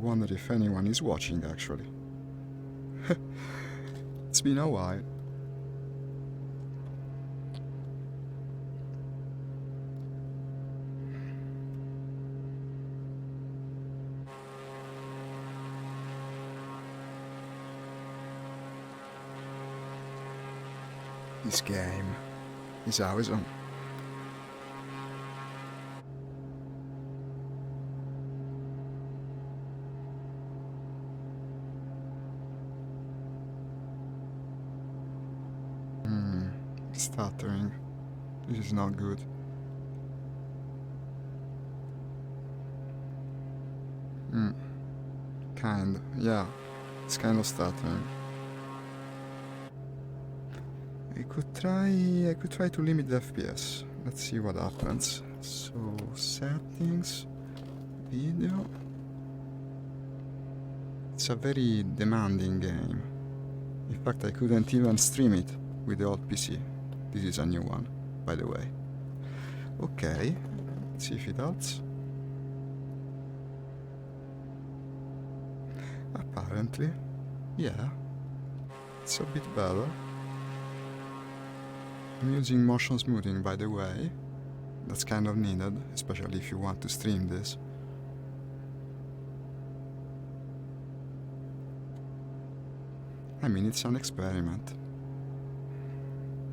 wonder if anyone is watching, actually. It's been a while. This game is awesome. Stuttering. This is not good. Yeah, it's kind of stuttering. I could try to limit the FPS. Let's see what happens. So, settings, video. It's a very demanding game. In fact, I couldn't even stream it with the old PC. This is a new one, by the way. Okay, let's see if it helps. Apparently, yeah, it's a bit better. I'm using motion smoothing, by the way. That's kind of needed, especially if you want to stream this. I mean, it's an experiment.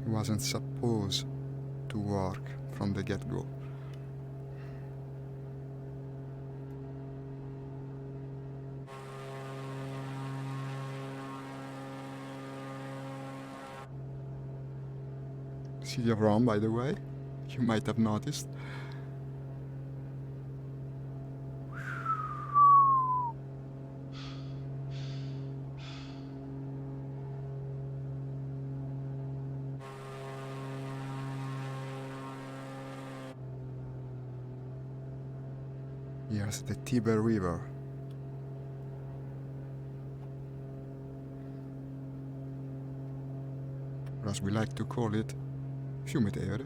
It wasn't supposed to work from the get-go. CD-ROM, by the way, you might have noticed. Here's the Tiber River. Or as we like to call it, Fiumetevere.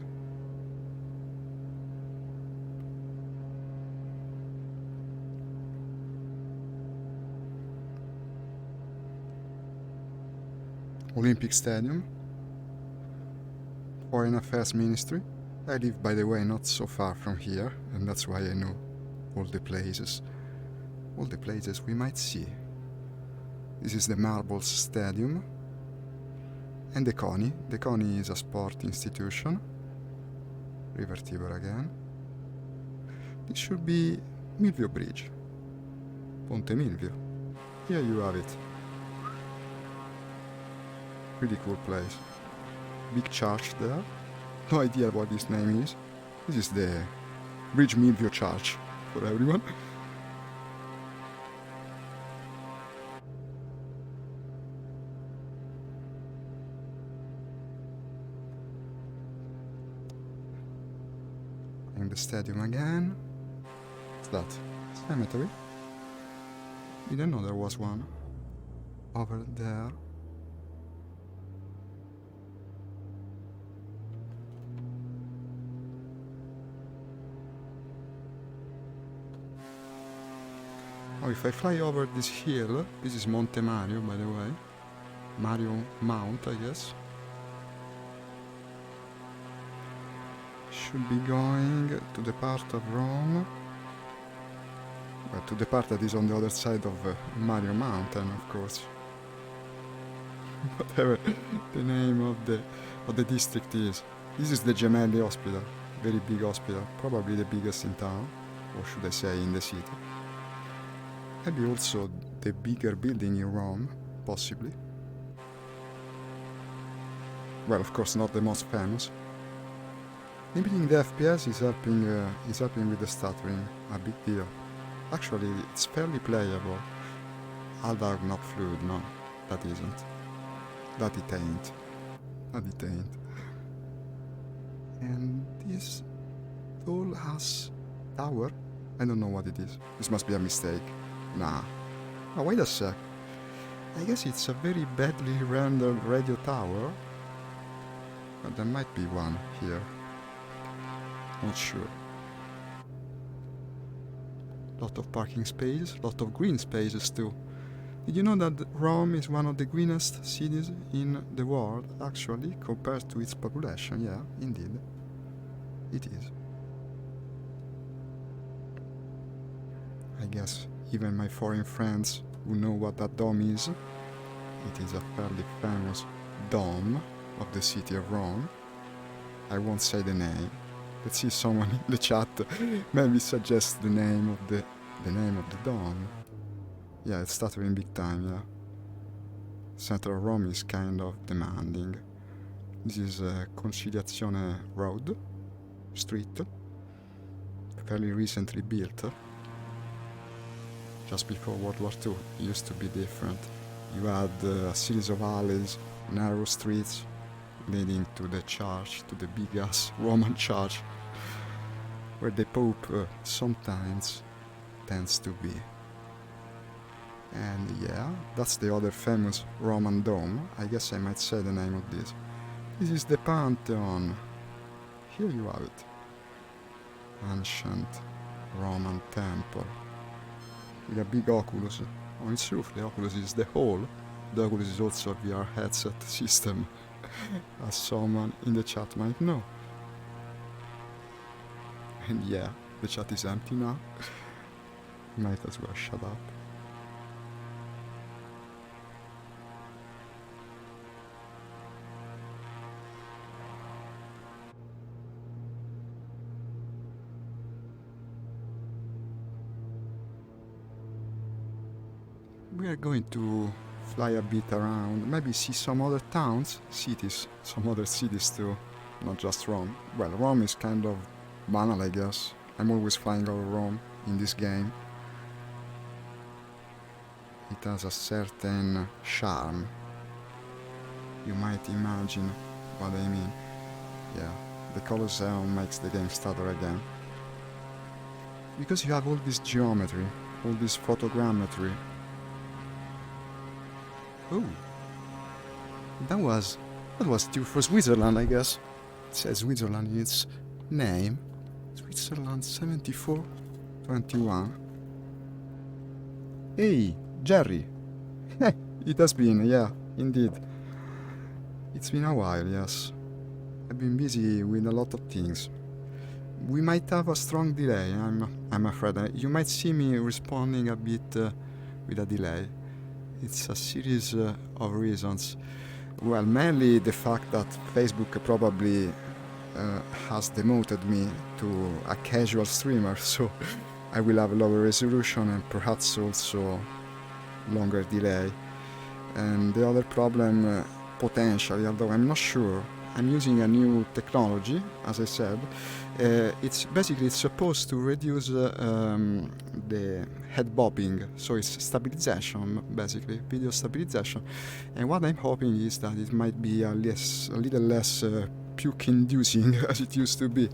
Olympic Stadium. Foreign Affairs Ministry. I live, by the way, not so far from here, and that's why I know all the places we might see. This is the Marbles Stadium. And the CONI. The CONI is a sport institution. River Tiber again. This should be Milvio Bridge. Ponte Milvio. Here you have it. Pretty cool place. Big church there. No idea what this name is. This is the Bridge Milvio Church for everyone. In the stadium again. What's that? Cemetery? Didn't know there was one. Over there. Oh, if I fly over this hill, this is Monte Mario, by the way. Mario Mount, I guess. Should be going to the part of Rome. Well, to the part that is on the other side of Mario Mountain, of course. Whatever the name of the district is. This is the Gemelli Hospital. Very big hospital. Probably the biggest in town. Or should I say in the city. Maybe also the bigger building in Rome, possibly. Well, of course, not the most famous. Limiting the FPS is helping with the stuttering, a big deal. Actually, it's fairly playable. Although not fluid, no, that isn't. That it ain't. That it ain't. And this tall ass tower, I don't know what it is. This must be a mistake. Nah. Oh, wait a sec. I guess it's a very badly rendered radio tower. But there might be one here. Not sure. Lot of parking space, lot of green spaces too. Did you know that Rome is one of the greenest cities in the world, actually, compared to its population? Yeah, indeed. It is. I guess even my foreign friends who know what that dome is, it is a fairly famous dome of the city of Rome. I won't say the name. Let's see someone in the chat maybe suggest the name of the dome. Yeah, it's stuttering big time, yeah. Central Rome is kind of demanding. This is Conciliazione Road, street, fairly recently built, just before World War II. It used to be different. You had a series of alleys, narrow streets, leading to the church, to the big-ass Roman church, where the Pope sometimes tends to be. And yeah, that's the other famous Roman dome. I guess I might say the name of this. This is the Pantheon. Here you have it. Ancient Roman temple. With a big oculus on its roof. The oculus is the hole. The oculus is also a VR headset system, as someone in the chat might know. And yeah, the chat is empty now. Might as well shut up. We are going to fly a bit around, maybe see some other towns, cities, some other cities too, not just Rome. Well, Rome is kind of banal, I guess. I'm always flying over Rome in this game. It has a certain charm. You might imagine what I mean. Yeah, the Colosseum makes the game stutter again. Because you have all this geometry, all this photogrammetry. Oh, that was due for Switzerland, I guess. It says Switzerland in its name. Switzerland 7421. Hey, Jerry. It has been, yeah, indeed. It's been a while, yes. I've been busy with a lot of things. We might have a strong delay, I'm afraid. You might see me responding a bit with a delay. It's a series of reasons. Well, mainly the fact that Facebook probably has demoted me to a casual streamer, so I will have lower resolution and perhaps also longer delay. And the other problem, potentially, although I'm not sure, I'm using a new technology, as I said. It's supposed to reduce the head bobbing, so it's stabilization, basically, video stabilization. And what I'm hoping is that it might be a little less puke-inducing as it used to be.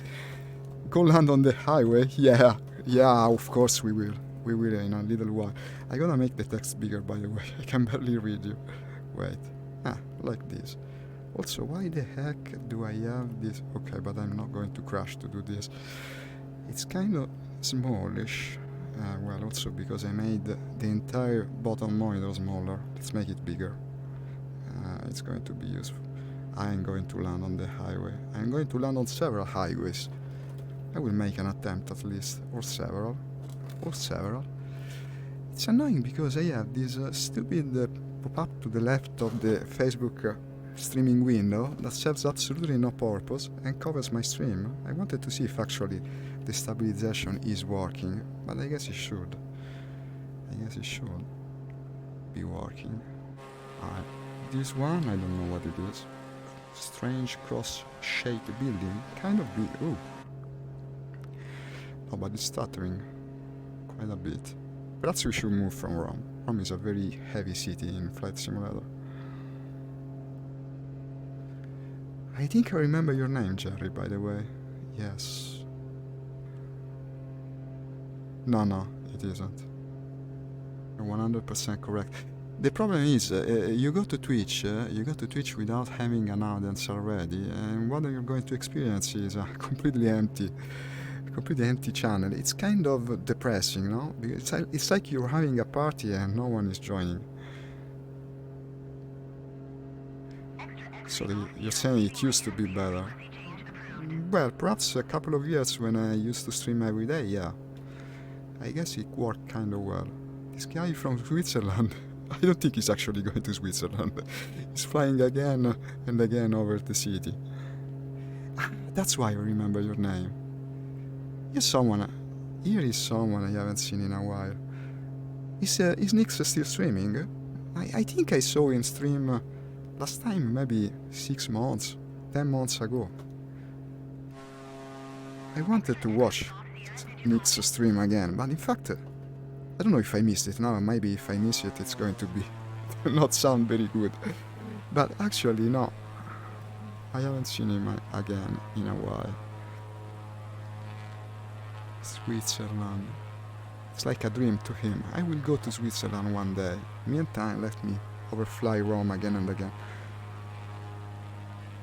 Go land on the highway? Yeah, of course we will. We will in a little while. I gotta make the text bigger, by the way. I can barely read you. Wait. Like this. Also, why the heck do I have this? Okay, but I'm not going to crash to do this. It's kind of smallish. Well, also because I made the entire bottom monitor smaller. Let's make it bigger. It's going to be useful. I'm going to land on the highway. I'm going to land on several highways. I will make an attempt at least, or several. It's annoying because I have this stupid pop-up to the left of the Facebook streaming window that serves absolutely no purpose and covers my stream. I wanted to see if actually the stabilization is working, but I guess it should. Be working. This one, I don't know what it is. Strange cross-shaped building, kind of big. Ooh. Oh, but it's stuttering quite a bit. Perhaps we should move from Rome. Rome is a very heavy city in Flight Simulator. I think I remember your name, Jerry, by the way. Yes. No, it isn't. You're 100% correct. The problem is, you go to Twitch without having an audience already, and what you're going to experience is a completely empty completely empty channel. It's kind of depressing, no? Because it's like you're having a party and no one is joining. So you're saying it used to be better. Well, perhaps a couple of years when I used to stream every day, yeah. I guess it worked kind of well. This guy from Switzerland, I don't think he's actually going to Switzerland. He's flying again and again over the city. That's why I remember your name. Here is someone I haven't seen in a while. Is Nick still streaming? I think I saw him stream last time, maybe 6 months, 10 months ago. I wanted to watch Nick's stream again, but in fact, I don't know if I missed it. Now, maybe if I miss it, it's going to be not sound very good. But actually, no. I haven't seen him again in a while. Switzerland. It's like a dream to him. I will go to Switzerland one day. Meantime, let me overfly Rome again and again.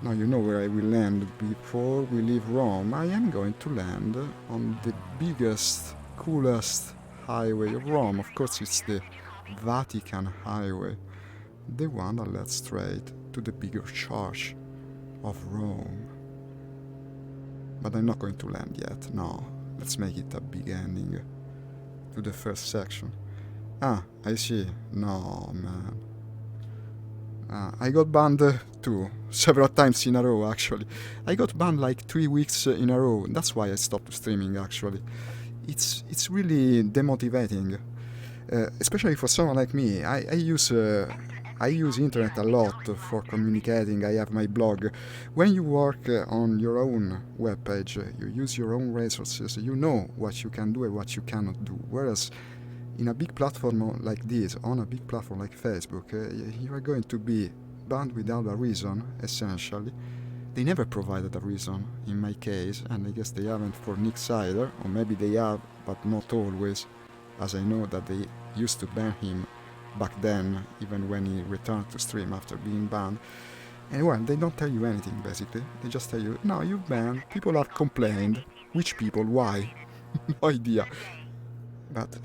Now you know where I will land before we leave Rome. I am going to land on the biggest, coolest highway of Rome. Of course, it's the Vatican Highway. The one that leads straight to the bigger church of Rome. But I'm not going to land yet, no. Let's make it a big ending to the first section. Ah, I see. No, man. I got banned too, several times in a row, actually. I got banned like 3 weeks in a row. That's why I stopped streaming, actually. It's really demotivating, especially for someone like me. I use internet a lot for communicating. I have my blog. When you work on your own webpage, you use your own resources. You know what you can do and what you cannot do. Whereas in a big platform like this, on a big platform like Facebook, you are going to be banned without a reason, essentially. They never provided a reason, in my case, and I guess they haven't for Nick's either, or maybe they have, but not always, as I know that they used to ban him back then, even when he returned to stream after being banned. And well, they don't tell you anything, basically. They just tell you, no, you've banned, people have complained. Which people? Why? No idea. But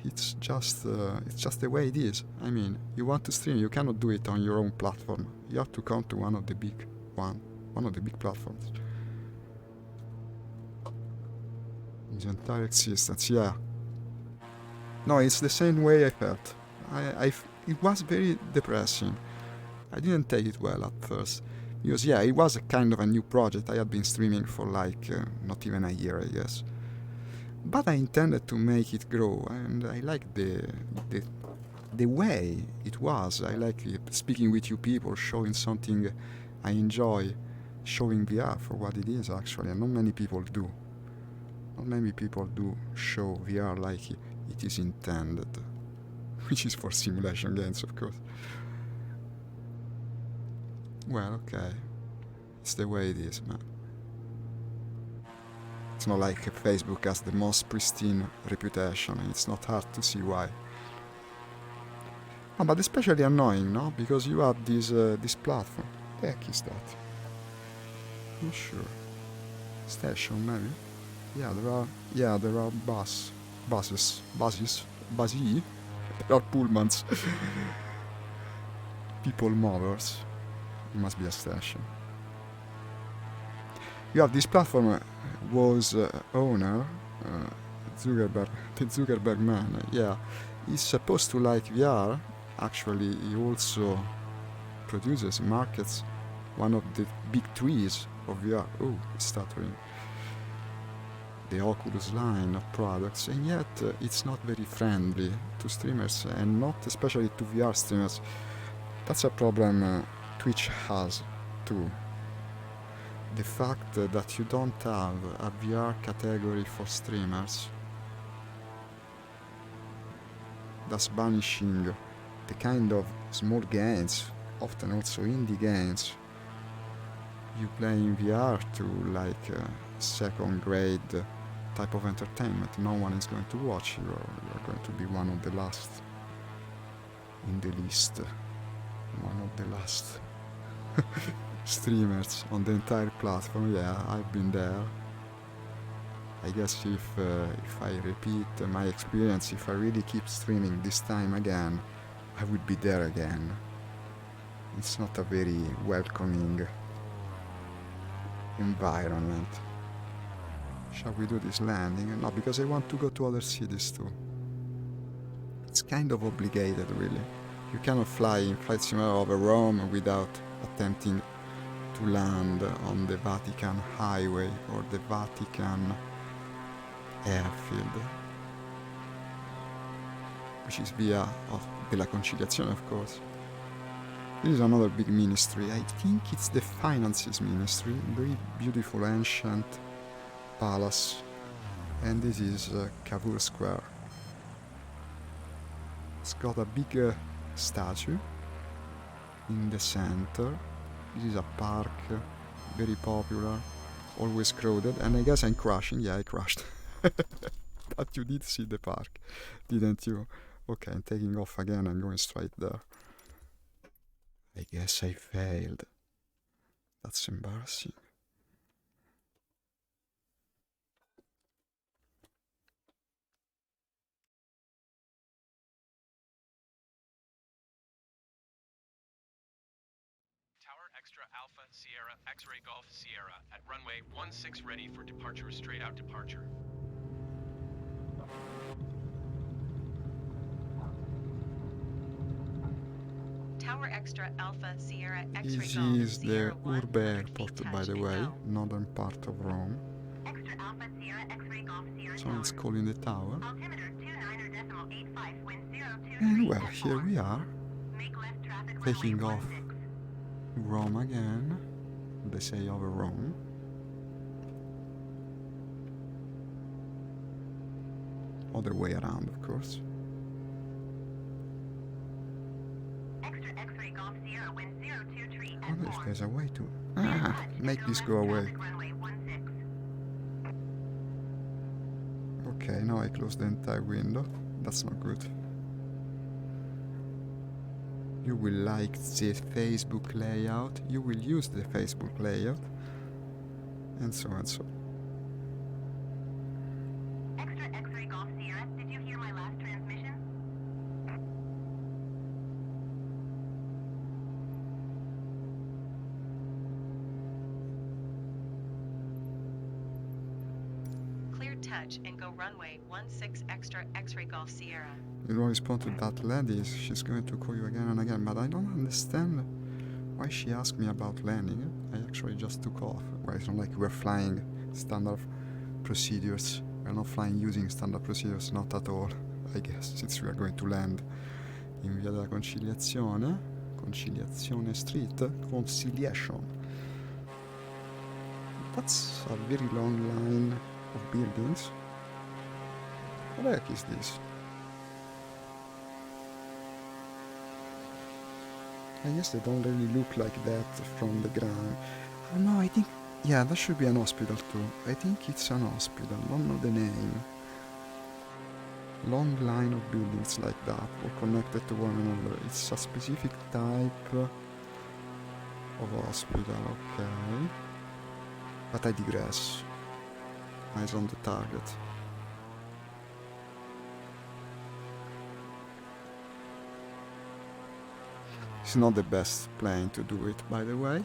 it's just the way it is. I mean, you want to stream, you cannot do it on your own platform. You have to come to one of the big platforms. The entire existence, yeah. No, it's the same way I felt. It was very depressing. I didn't take it well at first. Because, yeah, it was a kind of a new project. I had been streaming for like not even a year, I guess. But I intended to make it grow, and I like the way it was. I like speaking with you people, showing something I enjoy, showing VR for what it is actually, and not many people do. Not many people do show VR like it is intended, which is for simulation games, of course. Well, okay. It's the way it is, man. It's not like Facebook has the most pristine reputation, and it's not hard to see why. Oh, but especially annoying, no? Because you have this platform. The heck is that? Not sure. Station, maybe? Yeah, there are buses. There are pullmans. People movers. It must be a station. You have this platform was owner, Zuckerberg, the Zuckerberg man, yeah. He's supposed to like VR. Actually, he also produces, markets one of the big trees of VR. Oh, it's stuttering. The Oculus line of products, and yet it's not very friendly to streamers, and not especially to VR streamers. That's a problem Twitch has too. The fact that you don't have a VR category for streamers, thus banishing the kind of small games, often also indie games, you play in VR to like second grade type of entertainment. No one is going to watch you, or you're going to be one of the last in the list. One of the last streamers on the entire platform. Yeah, I've been there. I guess if I repeat my experience, if I really keep streaming this time again, I would be there again. It's not a very welcoming environment. Shall we do this landing? No, because I want to go to other cities too. It's kind of obligated, really. You cannot fly in Flight Simulator over Rome without attempting to land on the Vatican Highway or the Vatican Airfield, which is via della Conciliazione, of course. This is another big ministry. I think it's the Finances Ministry. Very beautiful ancient palace. And this is Cavour Square. It's got a big statue in the center. This is a park, very popular, always crowded. And I guess I'm crashing. Yeah, I crashed. But you did see the park, didn't you? Okay, I'm taking off again. I'm going straight there. I guess I failed. That's embarrassing. Tower Extra Alpha Sierra X-Ray Golf Sierra at runway 16 ready for departure, straight out departure. Tower Extra Alpha Sierra X-Ray This Golf is the Sierra Urbe Airport, by the way, northern part of Rome. Extra Alpha Sierra X-Ray Golf Sierra Someone's calling the tower. Altimeter 29.85, wind 023 And well, here we are, Make left traffic taking runway off 16. Rome again. They say over Rome. Other way around, of course. Extra X-Ray Golf Sierra, wind 023 I wonder if at there's a way to... Clear Ah, touch and make this left go away. traffic runway 16. Okay, now I close the entire window. That's not good. You will like the Facebook layout. You will use the Facebook layout. And so and so. Extra X-Ray Golf Sierra, did you hear my last transmission? Clear touch and go runway 16 Extra X-Ray Golf Sierra. You don't respond to that lady. She's going to call you again and again. But I don't understand why she asked me about landing. I actually just took off. Well, it's not like we're flying standard procedures. We're not flying using standard procedures, not at all, I guess, since we are going to land in Via della Conciliazione. Conciliazione Street. Conciliation. That's a very long line of buildings. What the heck is this? I guess they don't really look like that from the ground. Oh no, I think... Yeah, that should be an hospital too. I think it's an hospital, don't know the name. Long line of buildings like that, all connected to one another. It's a specific type of hospital, okay. But I digress. Eyes on the target. It's not the best plane to do it, by the way.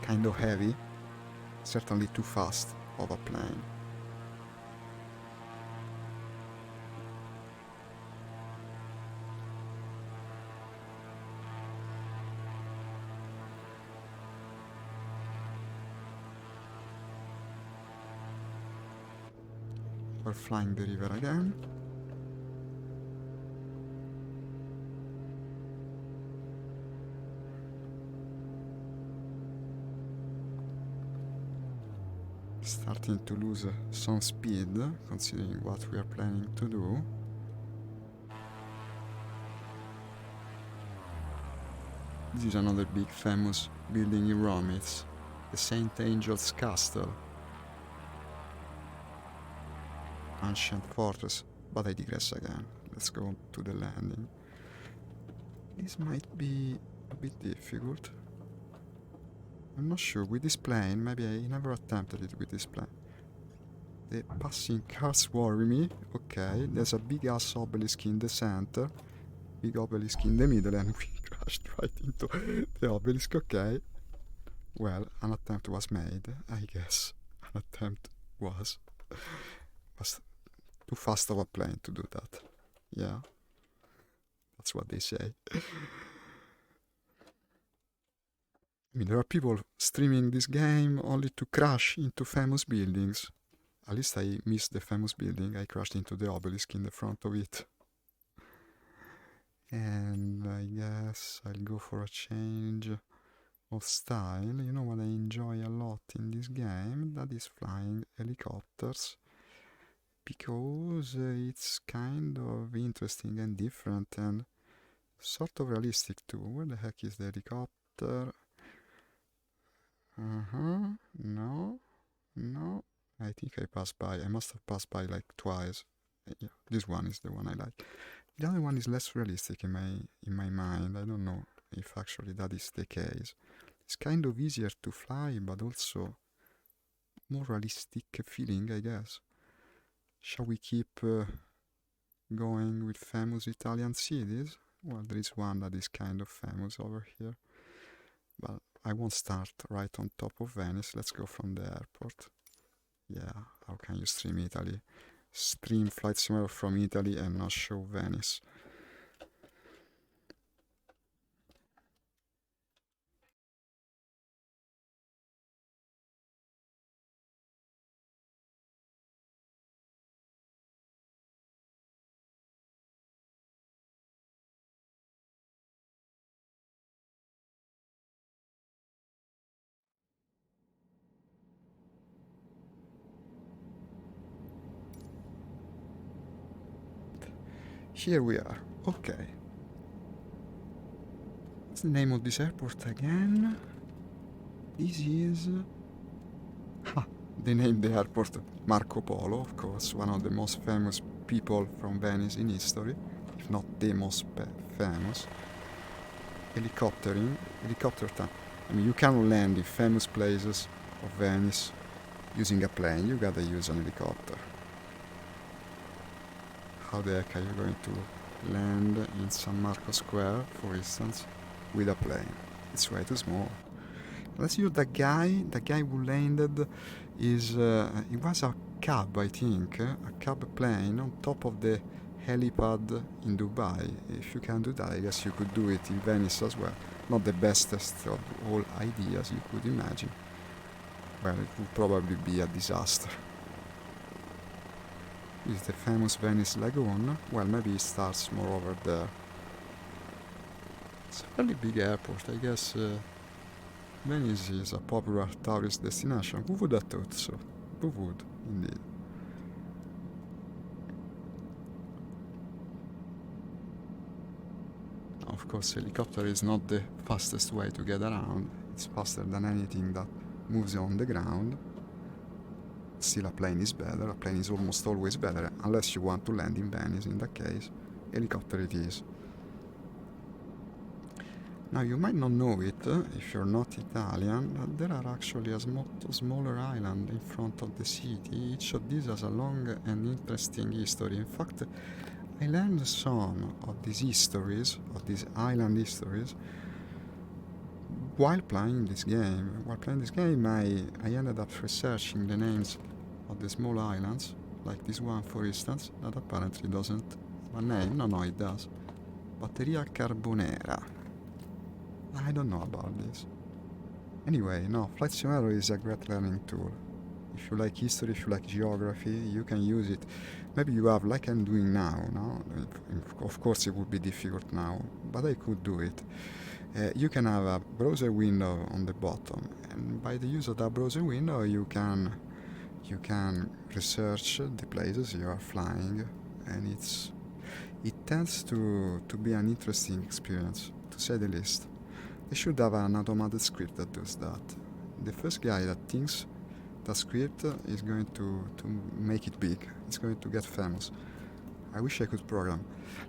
Kind of heavy. Certainly too fast of a plane. We're flying the river again. Starting to lose some speed, considering what we are planning to do. This is another big famous building in Rome. It's the St. Angel's Castle. Ancient fortress, but I digress again. Let's go to the landing. This might be a bit difficult. I'm not sure. With this plane, maybe I never attempted it with this plane. The passing cars worry me. Okay, there's a big ass obelisk in the center, big obelisk in the middle, and we crashed right into the obelisk. Okay. Well, an attempt was made, I guess. An attempt was too fast of a plane to do that. Yeah, that's what they say. I mean, there are people streaming this game only to crash into famous buildings. At least I missed the famous building. I crashed into the obelisk in the front of it. And I guess I'll go for a change of style. You know what I enjoy a lot in this game? That is flying helicopters. Because it's kind of interesting and different and sort of realistic too. Where the heck is the helicopter? No. I think I passed by. I must have passed by like twice. Yeah, this one is the one I like. The other one is less realistic in my mind. I don't know if actually that is the case. It's kind of easier to fly, but also more realistic feeling, I guess. Shall we keep going with famous Italian cities? Well, there is one that is kind of famous over here. But I won't start right on top of Venice. Let's go from the airport. Yeah, how can you stream Italy? Stream Flight Simulator from Italy and not show Venice. Here we are. Okay. What's the name of this airport again? This is... they named the airport Marco Polo, of course, one of the most famous people from Venice in history, if not the most famous. Helicopter time. I mean, you cannot land in famous places of Venice using a plane. You gotta use an helicopter. How the heck are you going to land in San Marco Square, for instance, with a plane? It's way too small. Let's use the guy who landed is, it was a cab, I think, a cab plane on top of the helipad in Dubai. If you can do that, I guess you could do it in Venice as well. Not the bestest of all ideas you could imagine. Well, it would probably be a disaster. Is the famous Venice Lagoon? Well, maybe it starts more over there. It's a fairly big airport, I guess. Venice is a popular tourist destination. Who would have thought so? Who would, indeed? Of course, helicopter is not the fastest way to get around. It's faster than anything that moves on the ground. Still, a plane is better. A plane is almost always better, unless you want to land in Venice. In that case, helicopter it is. Now, you might not know it if you're not Italian, but there are actually a smaller island in front of the city. Each of these has a long and interesting history. In fact, I learned some of these histories, of these island histories, while playing this game. I ended up researching the names of the small islands, like this one, for instance, that apparently doesn't have a name. No, it does. Batteria Carbonera. I don't know about this. Anyway, no, Flight Simulator is a great learning tool. If you like history, if you like geography, you can use it. Maybe you have, like I'm doing now, no? Of course it would be difficult now, but I could do it. You can have a browser window on the bottom, and by the use of that browser window you can research the places you are flying, and it tends to be an interesting experience, to say the least. They should have an automated script that does that. The first guy that thinks that script is going to make it big. It's going to get famous. I wish I could program.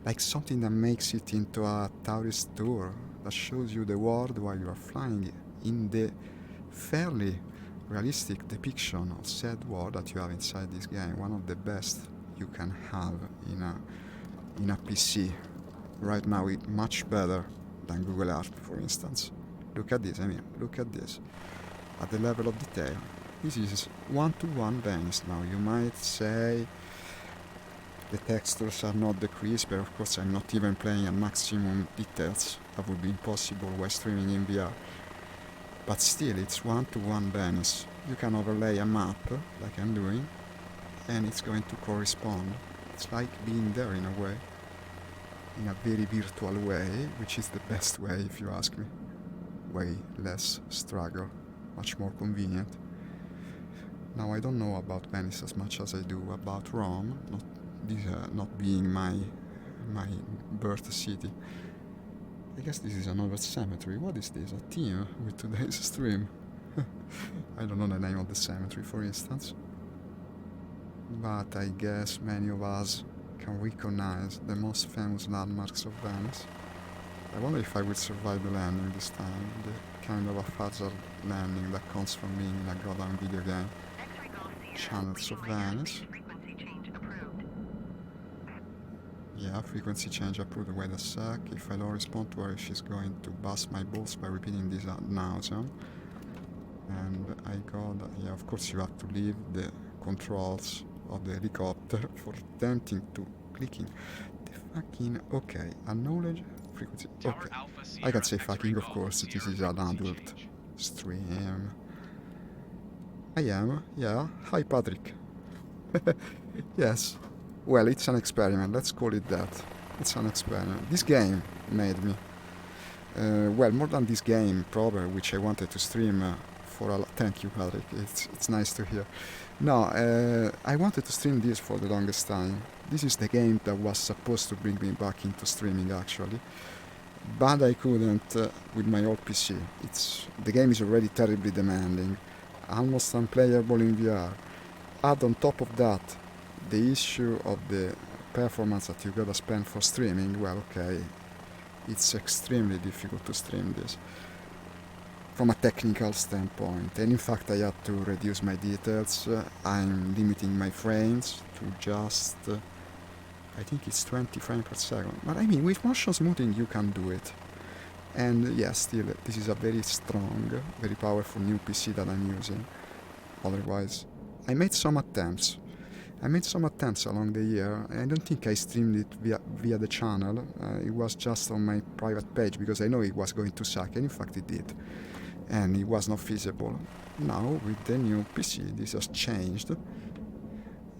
Like something that makes it into a tourist tour, that shows you the world while you are flying in the fairly realistic depiction of sad war that you have inside this game. One of the best you can have in a PC. Right now it's much better than Google Earth, for instance. Look at this, I mean, look at this. At the level of detail. This is one-to-one Venice now. You might say the textures are not decreased, but of course I'm not even playing at maximum details. That would be impossible while streaming in VR. But still, it's one-to-one Venice. You can overlay a map, like I'm doing, and it's going to correspond. It's like being there in a way. In a very virtual way, which is the best way if you ask me. Way less struggle, much more convenient. Now I don't know about Venice as much as I do about Rome, not being my birth city. I guess this is another cemetery. What is this? A theme with today's stream? I don't know the name of the cemetery, for instance. But I guess many of us can recognize the most famous landmarks of Venice. I wonder if I will survive the landing this time, the kind of a hazard landing that comes from being in a goddamn video game. Channels of Venice. Yeah, frequency change approved. Wait a sec. If I don't respond to her, she's going to bust my balls by repeating this ad nauseam. And I got, yeah, of course you have to leave the controls of the helicopter for attempting to clicking the fucking, okay, acknowledge frequency, okay. I can say fucking, of course, this is an adult stream. I am, yeah. Hi, Patrick. Yes. Well, it's an experiment. Let's call it that. It's an experiment. This game made me. Well, more than this game, probably, which I wanted to stream for a lot. Thank you, Patrick. It's nice to hear. No, I wanted to stream this for the longest time. This is the game that was supposed to bring me back into streaming, actually. But I couldn't with my old PC. The game is already terribly demanding. Almost unplayable in VR. Add on top of that the issue of the performance that you gotta spend for streaming. Well, okay, it's extremely difficult to stream this from a technical standpoint, and in fact I had to reduce my details. I'm limiting my frames to just I think it's 20 frames per second, but I mean with motion smoothing you can do it. And yes, still, this is a very strong, very powerful new PC that I'm using. Otherwise, I made some attempts along the year. I don't think I streamed it via the channel. It was just on my private page because I know it was going to suck, and in fact it did. And it was not feasible. Now, with the new PC, this has changed.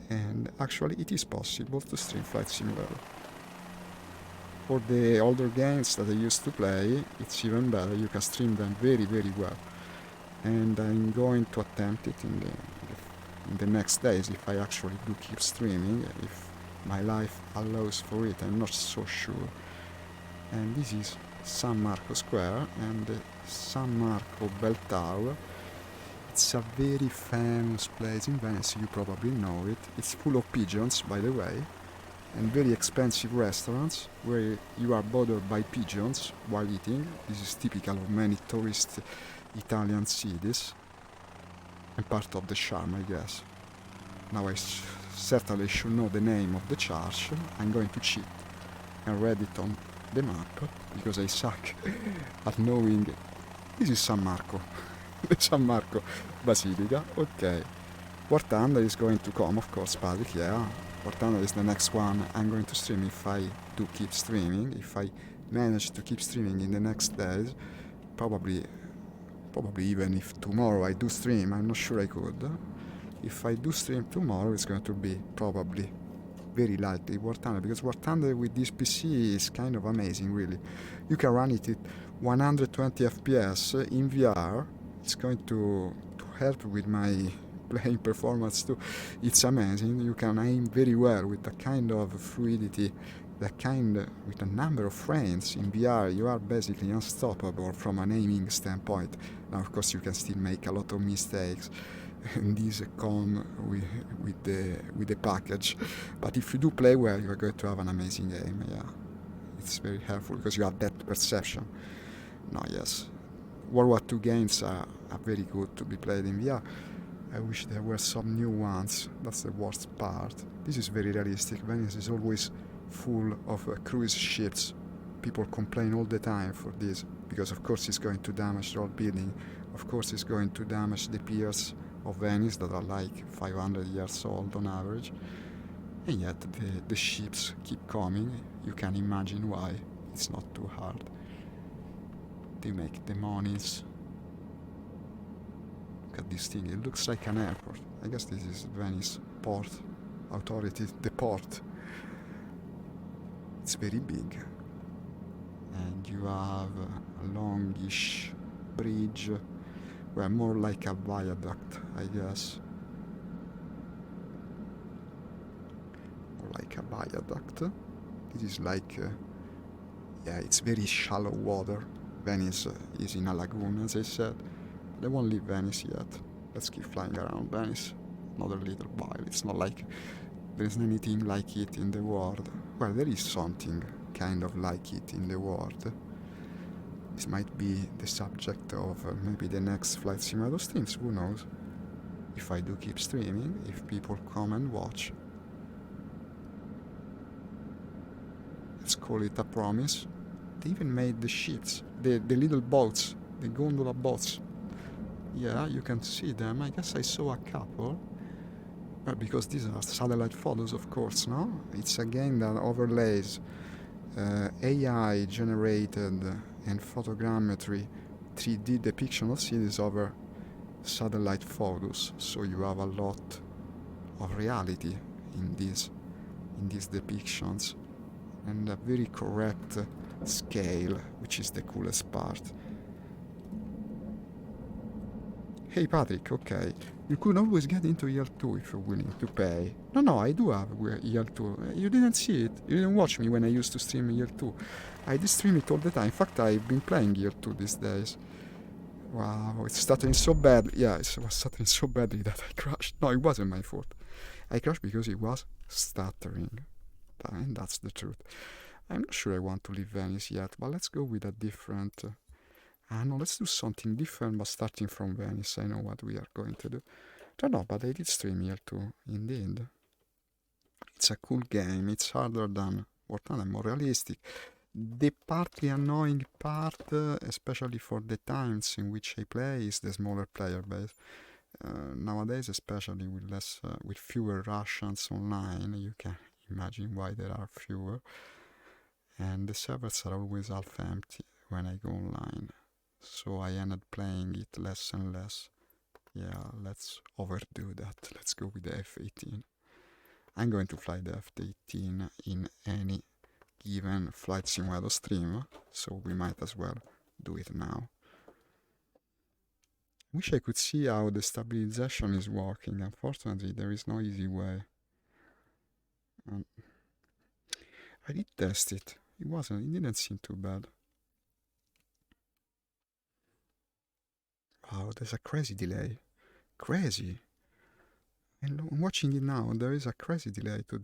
And actually, it is possible to stream Flight Simulator. For the older games that I used to play, it's even better. You can stream them very, very well. And I'm going to attempt it in the next days if I actually do keep streaming, if my life allows for it. I'm not so sure. And this is San Marco Square and San Marco Bell Tower. It's a very famous place in Venice, you probably know it. It's full of pigeons, by the way, and very expensive restaurants where you are bothered by pigeons while eating. This is typical of many tourist Italian cities and part of the charm, I guess. Now I certainly should know the name of the church. I'm going to cheat and read it on the map because I suck at knowing. This is San Marco. The San Marco Basilica. Okay. War Thunder is going to come, of course, Patrick, yeah. War Thunder is the next one I'm going to stream if I do keep streaming. If I manage to keep streaming in the next days, probably even if tomorrow I do stream, I'm not sure I could. If I do stream tomorrow, it's going to be probably very likely War Thunder, because War Thunder with this PC is kind of amazing, really. You can run it at 120 FPS in VR. It's going to help with my playing performance too. It's amazing. You can aim very well with that kind of fluidity, with a number of frames in VR. You are basically unstoppable from an aiming standpoint. Now, of course, you can still make a lot of mistakes, and these come with the package. But if you do play well, you are going to have an amazing aim. Yeah, it's very helpful because you have depth perception. No, yes. World War II games are very good to be played in VR. I wish there were some new ones. That's the worst part. This is very realistic. Venice is always full of cruise ships. People complain all the time for this, because of course it's going to damage the old building. Of course it's going to damage the piers of Venice that are like 500 years old on average. And yet the ships keep coming. You can imagine why. It's not too hard. They make the monies. Look at this thing. It looks like an airport. I guess this is Venice Port Authority, the port. It's very big. And you have a longish bridge, well, more like a viaduct, I guess. More like a viaduct. This is like, yeah, it's very shallow water. Venice is in a lagoon, as I said. They won't leave Venice yet. Let's keep flying around Venice. Another little while. It's not like there's anything like it in the world. Well, there is something kind of like it in the world. This might be the subject of maybe the next Flight Simulator streams, who knows? If I do keep streaming, if people come and watch. Let's call it a promise. They even made the ships, the little boats, the gondola boats. Yeah, you can see them. I guess I saw a couple. Well, because these are satellite photos, of course, no? It's a game that overlays AI generated and photogrammetry 3D depiction of cities over satellite photos. So you have a lot of reality in these depictions, and a very correct scale, which is the coolest part. Hey Patrick, okay, you could always get into EL2 if you're willing to pay. No, I do have EL2. You didn't see it. You didn't watch me when I used to stream EL2. I did stream it all the time. In fact, I've been playing EL2 these days. Wow, it's stuttering so bad. Yeah, it was stuttering so badly that I crashed. No, it wasn't my fault. I crashed because it was stuttering. And that's the truth. I'm not sure I want to leave Venice yet, but let's go with a different... no, let's do something different, but starting from Venice. I know what we are going to do. Don't know, but I did stream here too, indeed. It's a cool game. It's harder than War Thunder, more realistic. The partly annoying part, especially for the times in which I play, is the smaller player base. Nowadays, especially with fewer Russians online, you can imagine why there are fewer. And the servers are always half empty when I go online. So I ended playing it less and less. Yeah, let's overdo that. Let's go with the F-18. I'm going to fly the F-18 in any given Flight Simulator stream, so we might as well do it now. Wish I could see how the stabilization is working. Unfortunately, there is no easy way. I did test it. It didn't seem too bad. Wow, there's a crazy delay. Crazy. And I'm watching it now, there is a crazy delay to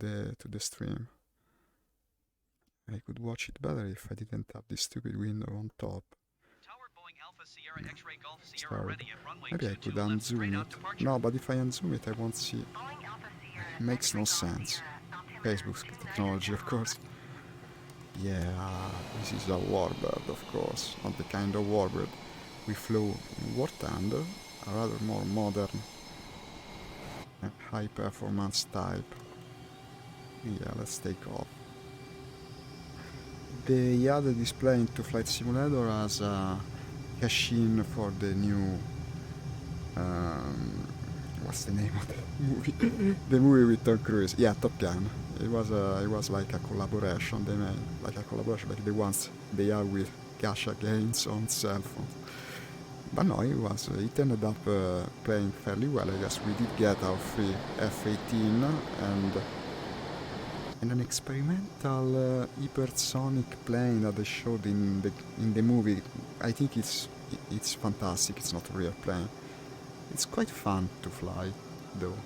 the stream. I could watch it better if I didn't have this stupid window on top. Sorry. Maybe I could unzoom it. No, but if I unzoom it, I won't see. It makes no sense. Facebook's technology, of course. Yeah, this is a warbird, of course. Not the kind of warbird we flew in War Thunder, a rather more modern and high performance type. Yeah, let's take off. The other display into Flight Simulator has a cache-in for the new what's the name of the movie? The movie with Tom Cruise. Yeah, Top Gun. It was like a collaboration they made, like the ones they have with gacha games on cell phones. But no, it ended up playing fairly well. I guess we did get our free F-18 and an experimental hypersonic plane that they showed in the movie. I think it's fantastic. It's not a real plane. It's quite fun to fly, though.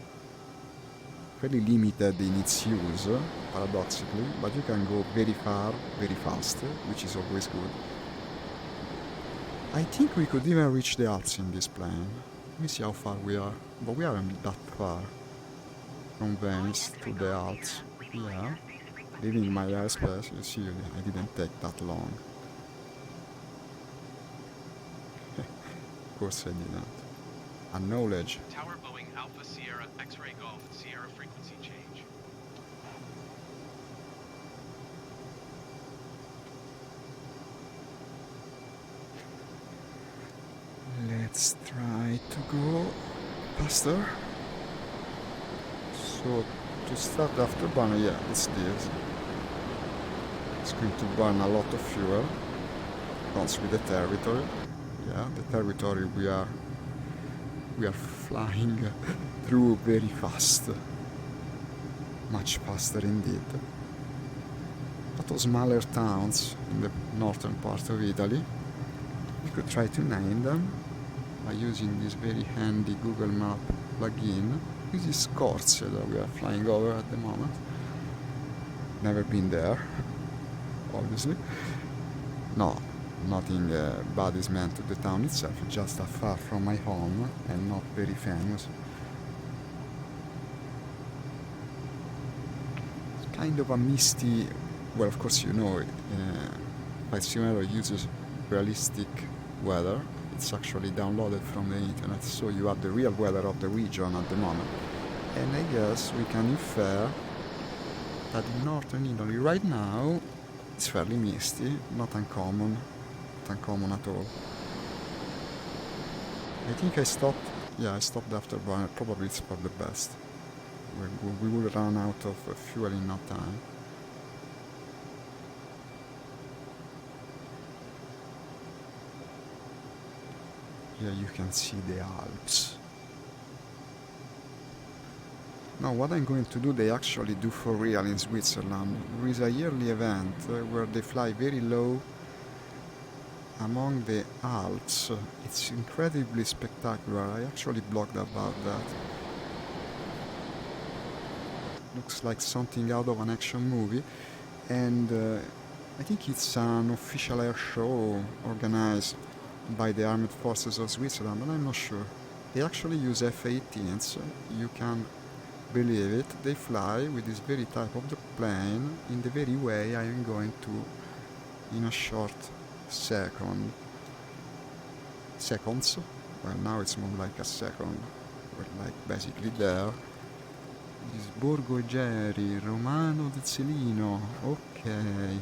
Fairly limited in its use, paradoxically, but you can go very far, very fast, which is always good. I think we could even reach the Alps in this plane. Let me see how far we are. But we aren't that far from Venice to the Alps. Yeah. Leaving my airspace, you see, I didn't take that long. Of course I didn't. Acknowledge. Tower Boeing Alpha Sierra X-ray Golf Sierra frequency change. Let's try to go faster. So to start the afterburner, yeah, it's this. It's going to burn a lot of fuel. Comes with the territory. Yeah, the territory we are flying through very fast. Much faster indeed. Lot of smaller towns in the northern part of Italy. We could try to name them by using this very handy Google Map plugin. This is Corsia that we are flying over at the moment. Never been there, obviously. No, nothing bad is meant to the town itself, just far from my home and not very famous. It's kind of a misty, well, of course you know it, Flight Simulator uses realistic weather. It's actually downloaded from the internet, so you have the real weather of the region at the moment. And I guess we can infer that in northern Italy right now it's fairly misty, not uncommon at all. I think I stopped the afterburner, probably it's for the best. We will run out of fuel in no time. Here you can see the Alps. Now what I'm going to do, they actually do for real in Switzerland. There is a yearly event where they fly very low among the Alps. It's incredibly spectacular. I actually blogged about that. Looks like something out of an action movie. And I think it's an official air show organized by the Armed Forces of Switzerland, but I'm not sure. They actually use F-18s. You can believe it. They fly with this very type of the plane in the very way I am going to in a short seconds. Well, now it's more like a second. We're like basically there. This Borgo Egeri, Romano Zellino. Okay.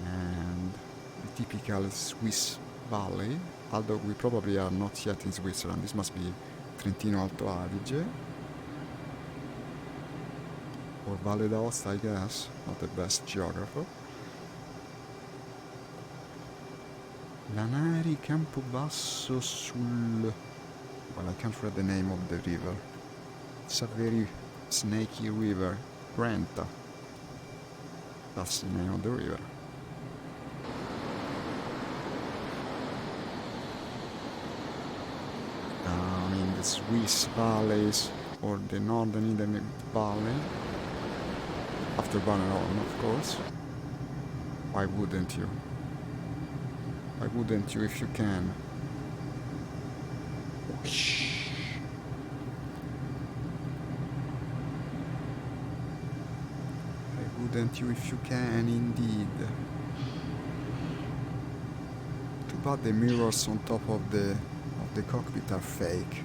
And the typical Swiss valley, although we probably are not yet in Switzerland. This must be Trentino Alto Adige or Valle d'Aosta, I guess. Not the best geographer. Lanari Campobasso sul... Well, I can't read the name of the river. It's a very snaky river. Brenta. That's the name of the river. Down in the Swiss valleys or the northern Italy valley. Afterburner on, of course. Why wouldn't you? Why wouldn't you if you can? Whoosh. Why wouldn't you if you can, indeed? Too bad the mirrors on top of the cockpit are fake.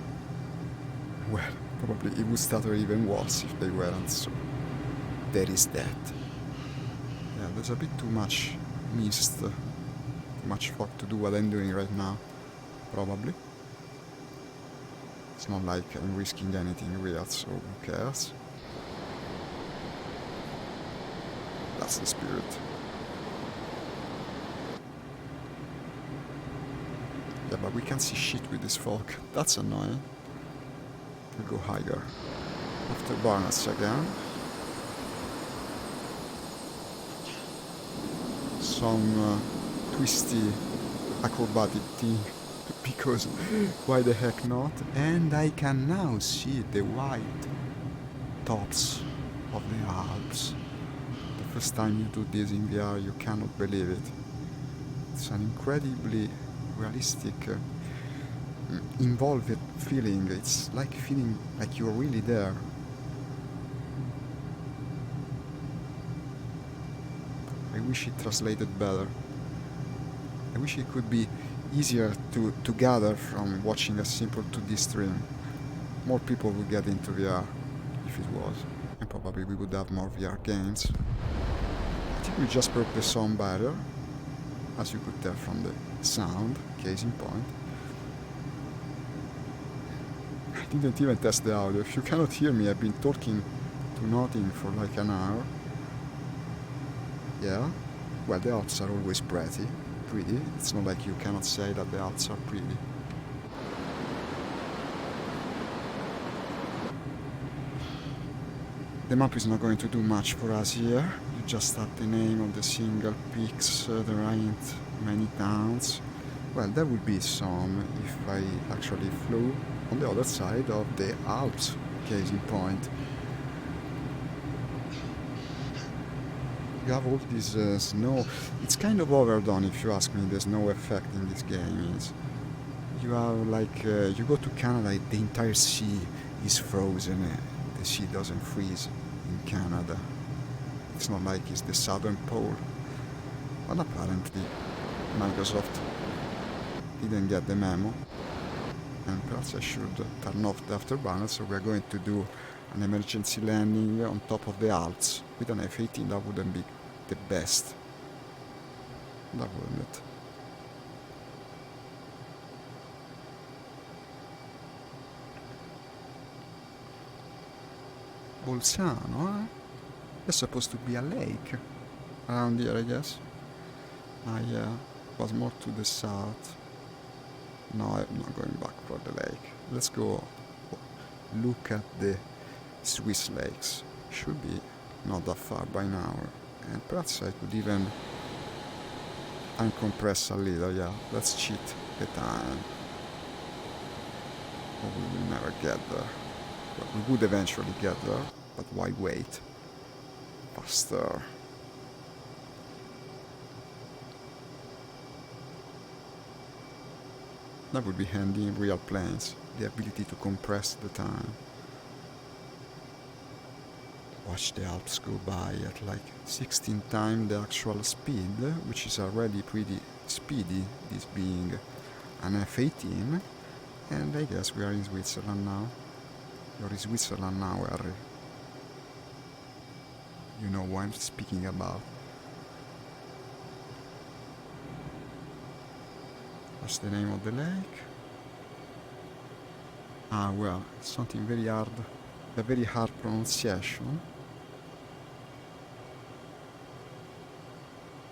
Well, probably it would stutter even worse if they weren't, so there is that. Yeah, there's a bit too much mist, too much fog to do what I'm doing right now, probably. It's not like I'm risking anything real, so who cares? That's the spirit. Yeah, but we can't see shit with this fog. That's annoying. We'll go higher. Afterburners again. Some twisty acrobatic thing, because why the heck not? And I can now see the white tops of the Alps. The first time you do this in VR, you cannot believe it. It's an incredibly realistic, involved feeling. It's like feeling like you're really there. I wish it translated better. I wish it could be easier to gather from watching a simple 2D stream. More people would get into VR if it was, and probably we would have more VR games. I think we just broke the sound barrier, as you could tell from the sound, case in point. I didn't even test the audio. If you cannot hear me, I've been talking to nothing for like an hour. Yeah, well, the outs are always pretty. It's not like you cannot say that the outs are pretty. The map is not going to do much for us here. You just have the name of the single peaks, there aren't many towns. Well, there would be some if I actually flew on the other side of the Alps, case in point. You have all this snow. It's kind of overdone if you ask me. The snow effect in this game is you have like you go to Canada, the entire sea is frozen. The sea doesn't freeze in Canada. It's not like it's the southern pole. But apparently Microsoft didn't get the memo, and perhaps I should turn off the afterburner. So we're going to do an emergency landing on top of the Alps with an F-18. That wouldn't be the best. That wouldn't it? Bolzano, eh? There's supposed to be a lake around here, I guess. Ah, yeah, it was more to the south. No, I'm not going back for the lake. Let's go look at the Swiss lakes. Should be not that far by now. And perhaps I could even uncompress a little, yeah. Let's cheat the time. Or we will never get there. Well, we would eventually get there, but why wait? Faster. That would be handy in real planes, the ability to compress the time. Watch the Alps go by at like 16 times the actual speed, which is already pretty speedy, this being an F-18. And I guess we are in Switzerland now. You're in Switzerland now, Harry. You know what I'm speaking about. What's the name of the lake? Ah, well, something very hard, a very hard pronunciation.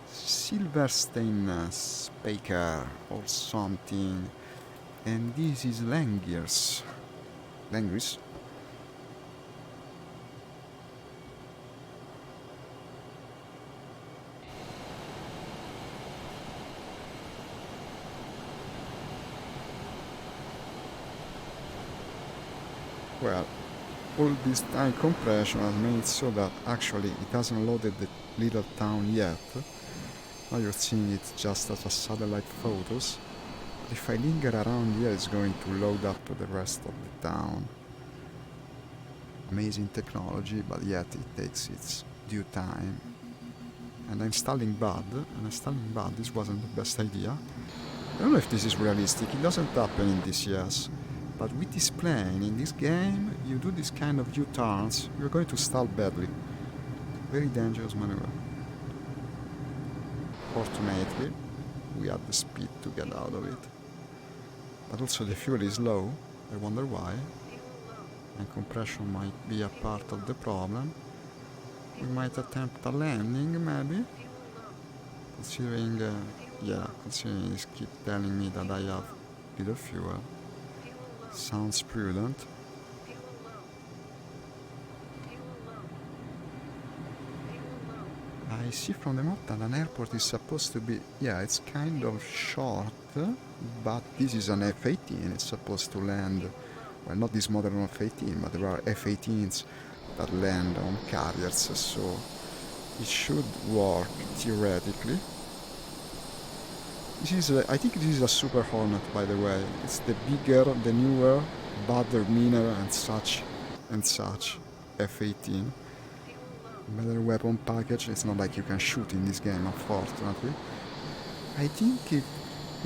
Silverstein Spaker or something. And this is Langiers. Langiers? Well, all this time compression has made it so that actually it hasn't loaded the little town yet. Now you're seeing it just as a satellite photos. But if I linger around here, it's going to load up the rest of the town. Amazing technology, but yet it takes its due time. And I'm stalling bad, this wasn't the best idea. I don't know if this is realistic, it doesn't happen in DCS. But with this plane, in this game, you do this kind of U-turns, you're going to stall badly. Very dangerous maneuver. Fortunately, we had the speed to get out of it. But also the fuel is low, I wonder why. And compression might be a part of the problem. We might attempt a landing, maybe? Considering, considering this keep telling me that I have little fuel. Sounds prudent. I see from the map that an airport is supposed to be, it's kind of short, but this is an F-18, it's supposed to land, well, not this modern F-18, but there are F-18s that land on carriers, so it should work theoretically. This is, I think this is a Super Hornet, by the way. It's the bigger, the newer, better, meaner, and such F-18. Better weapon package. It's not like you can shoot in this game, unfortunately. I think it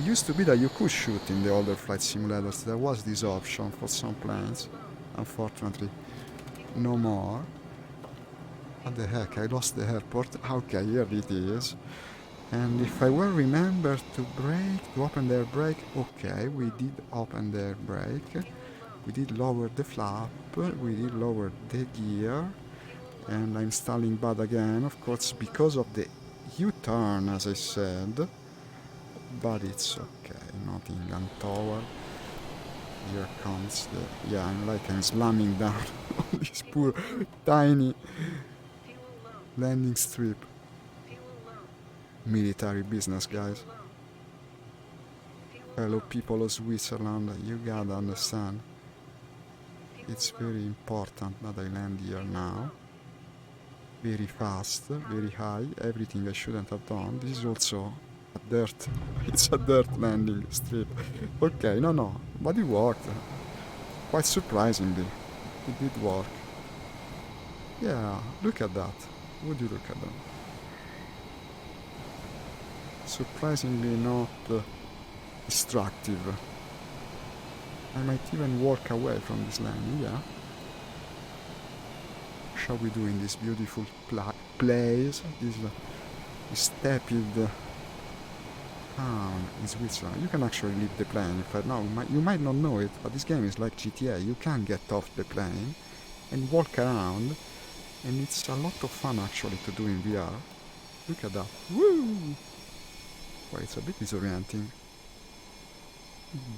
used to be that you could shoot in the older flight simulators. There was this option for some planes. Unfortunately, no more. What the heck? I lost the airport. Okay, here it is. And if I well remember to open the air brake, okay, we did open the air brake. We did lower the flap, we did lower the gear, and I'm stalling bad again, of course, because of the U-turn, as I said. But it's okay, nothing untoward. Here comes the... yeah, I'm slamming down on this poor, tiny landing strip. Military business, guys. Fellow people of Switzerland, you gotta understand. It's very important that I land here now. Very fast, very high, everything I shouldn't have done. This is also a dirt. It's a dirt landing strip. Okay, no, but it worked. Quite surprisingly, it did work. Yeah, look at that. Would you look at that? Surprisingly not destructive. I might even walk away from this landing, yeah. Shall we do in this beautiful place, this tepid town in Switzerland? You can actually leave the plane. In fact, no, you might not know it, but this game is like GTA. You can get off the plane and walk around, and it's a lot of fun actually to do in VR. Look at that. Woo! Well, it's a bit disorienting.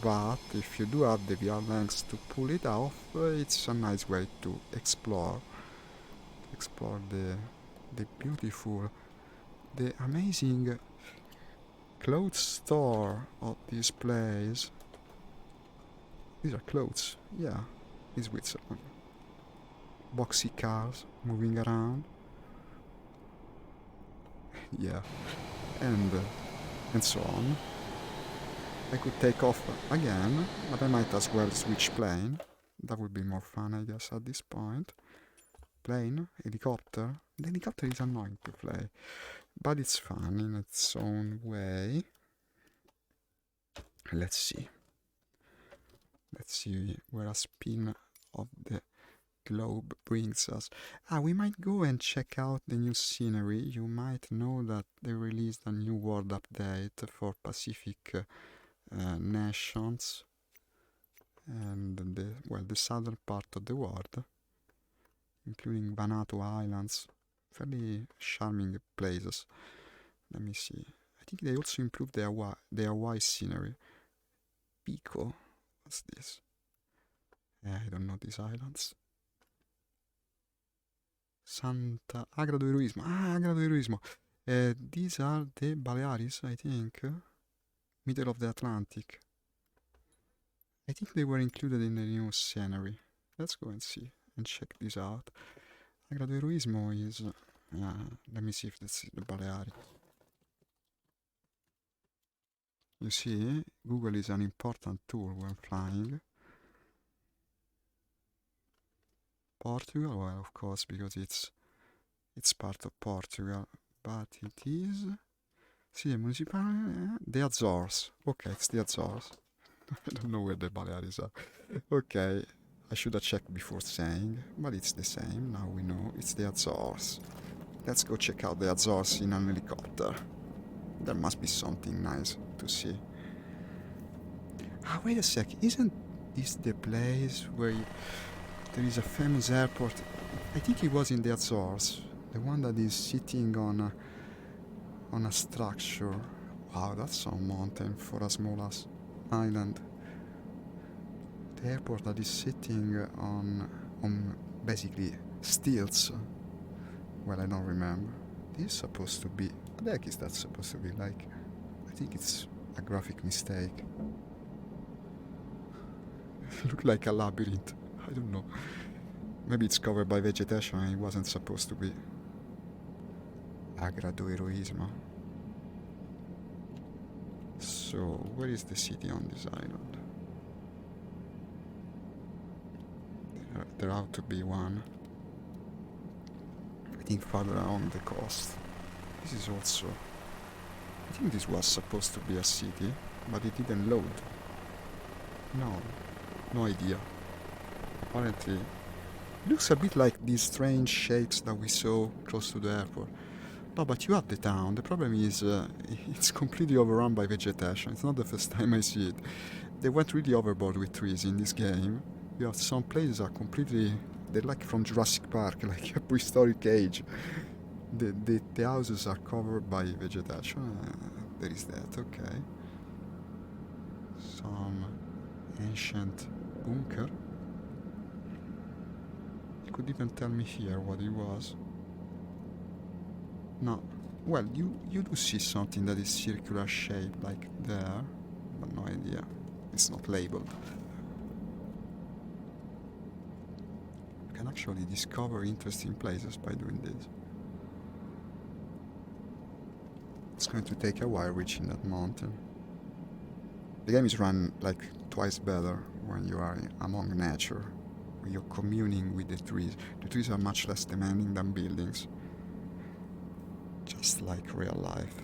But if you do have the VR lens to pull it off, it's a nice way to explore the beautiful, the amazing clothes store of this place. These are clothes, yeah, in Switzerland. Boxy cars moving around, yeah, and so on. I could take off again, but I might as well switch plane. That would be more fun, I guess, at this point. Plane, helicopter. The helicopter is annoying to fly, but it's fun in its own way. Let's see where a spin of the globe brings us. We might go and check out the new scenery. You might know that they released a new world update for Pacific nations and the southern part of the world, including Vanuatu Islands. Fairly charming places. Let me see. I think they also improved the Hawaii scenery. Pico. What's this? I don't know these islands. Santa Agra do Heroismo. Agra do Heroismo. These are the Baleares, I think. Middle of the Atlantic. I think they were included in the new scenery. Let's go and see and check this out. Agra do Heroismo is... let me see if this is the Balearic. You see, Google is an important tool when flying. Portugal, well, of course, because it's part of Portugal, but it is... See, the municipality... the Azores. Okay, it's the Azores. I don't know where the Baleares are. Okay, I should have checked before saying, but it's the same. Now we know it's the Azores. Let's go check out the Azores in an helicopter. There must be something nice to see. Wait a sec. Isn't this the place where there is a famous airport? I think it was in the Azores. The one that is sitting on a structure. Wow, that's some mountain for as small as island. The airport that is sitting on basically stilts. Well, I don't remember. This is supposed to be... What the heck is that supposed to be like? I think it's a graphic mistake. It looked like a labyrinth. I don't know. Maybe it's covered by vegetation and it wasn't supposed to be. Agra do Heroismo. So, where is the city on this island? There ought to be one. I think farther along the coast. This is also... I think this was supposed to be a city, but it didn't load. No idea. Apparently, it looks a bit like these strange shapes that we saw close to the airport. No, but you have the town. The problem is it's completely overrun by vegetation. It's not the first time I see it. They went really overboard with trees in this game. You have some places are completely... They're like from Jurassic Park, like a prehistoric age. The houses are covered by vegetation. There is that, okay. Some ancient bunker. You could even tell me here what it was. No. Well, you do see something that is circular shaped like there, but no idea. It's not labeled. You can actually discover interesting places by doing this. It's going to take a while reaching that mountain. The game is run like twice better when you are among nature, when you're communing with the trees. The trees are much less demanding than buildings. Just like real life.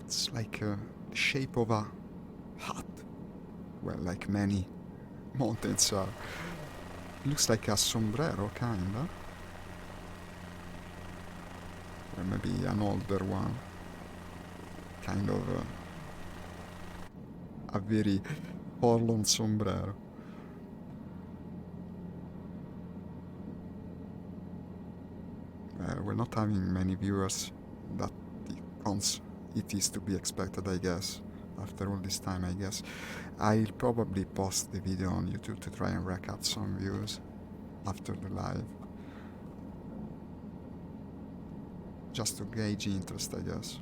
It's like the shape of a hut. Well, like many mountains are. It looks like a sombrero, kinda. Or maybe an older one. Kind of a very forlorn sombrero. We're not having many viewers, that it is to be expected, I guess. After all this time, I guess. I'll probably post the video on YouTube to try and rack up some views after the live. Just to gauge interest, I guess.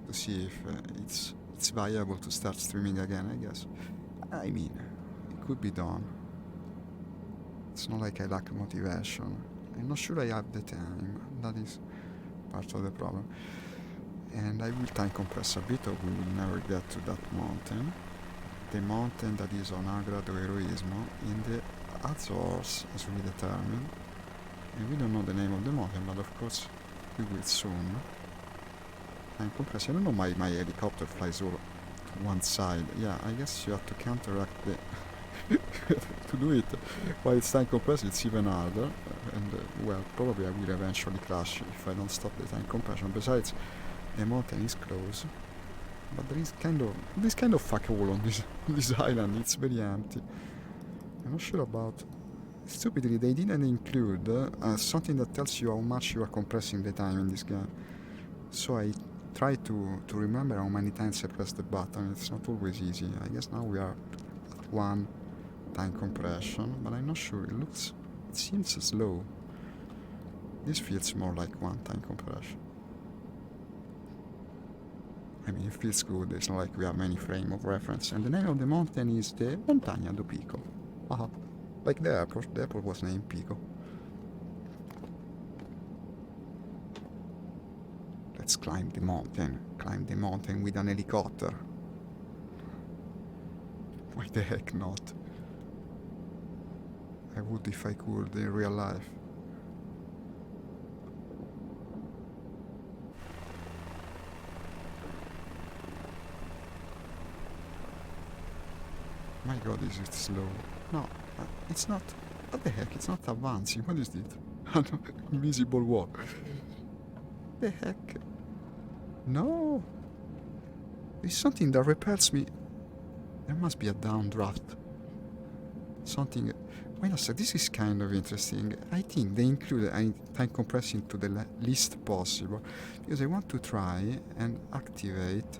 To see if it's viable to start streaming again, I guess. I mean, it could be done. It's not like I lack motivation. I'm not sure I have the time. That is part of the problem. And I will time compress a bit, or we will never get to that mountain. The mountain that is on Agra do Heroismo in the Azores, as we determined. And we don't know the name of the mountain, but of course we will soon. Time compress. I don't know why my helicopter flies over to one side. Yeah, I guess you have to counteract the... to do it while it's time compressed, it's even harder. And well, probably I will eventually crash if I don't stop the time compression. Besides, the mountain is close, but there is this kind of fuck hole on this island. It's very empty. I'm not sure about... Stupidly, they didn't include something that tells you how much you are compressing the time in this game. So I try to remember how many times I press the button. It's not always easy. I guess now we are at one time compression, but I'm not sure. It seems slow. This feels more like one time compression. I mean, it feels good. It's not like we have many frame of reference. And the name of the mountain is the Montagna do Pico. Aha. Like the airport. The airport was named Pico. Let's climb the mountain. Climb the mountain with an helicopter. Why the heck not? I would if I could in real life. My god, is it slow? No, it's not. What the heck? It's not advancing. What is it? An invisible wall. The heck? No! There's something that repels me. There must be a downdraft. Something... Wait a sec, this is kind of interesting. I think they include time compressing to the least possible, because I want to try and activate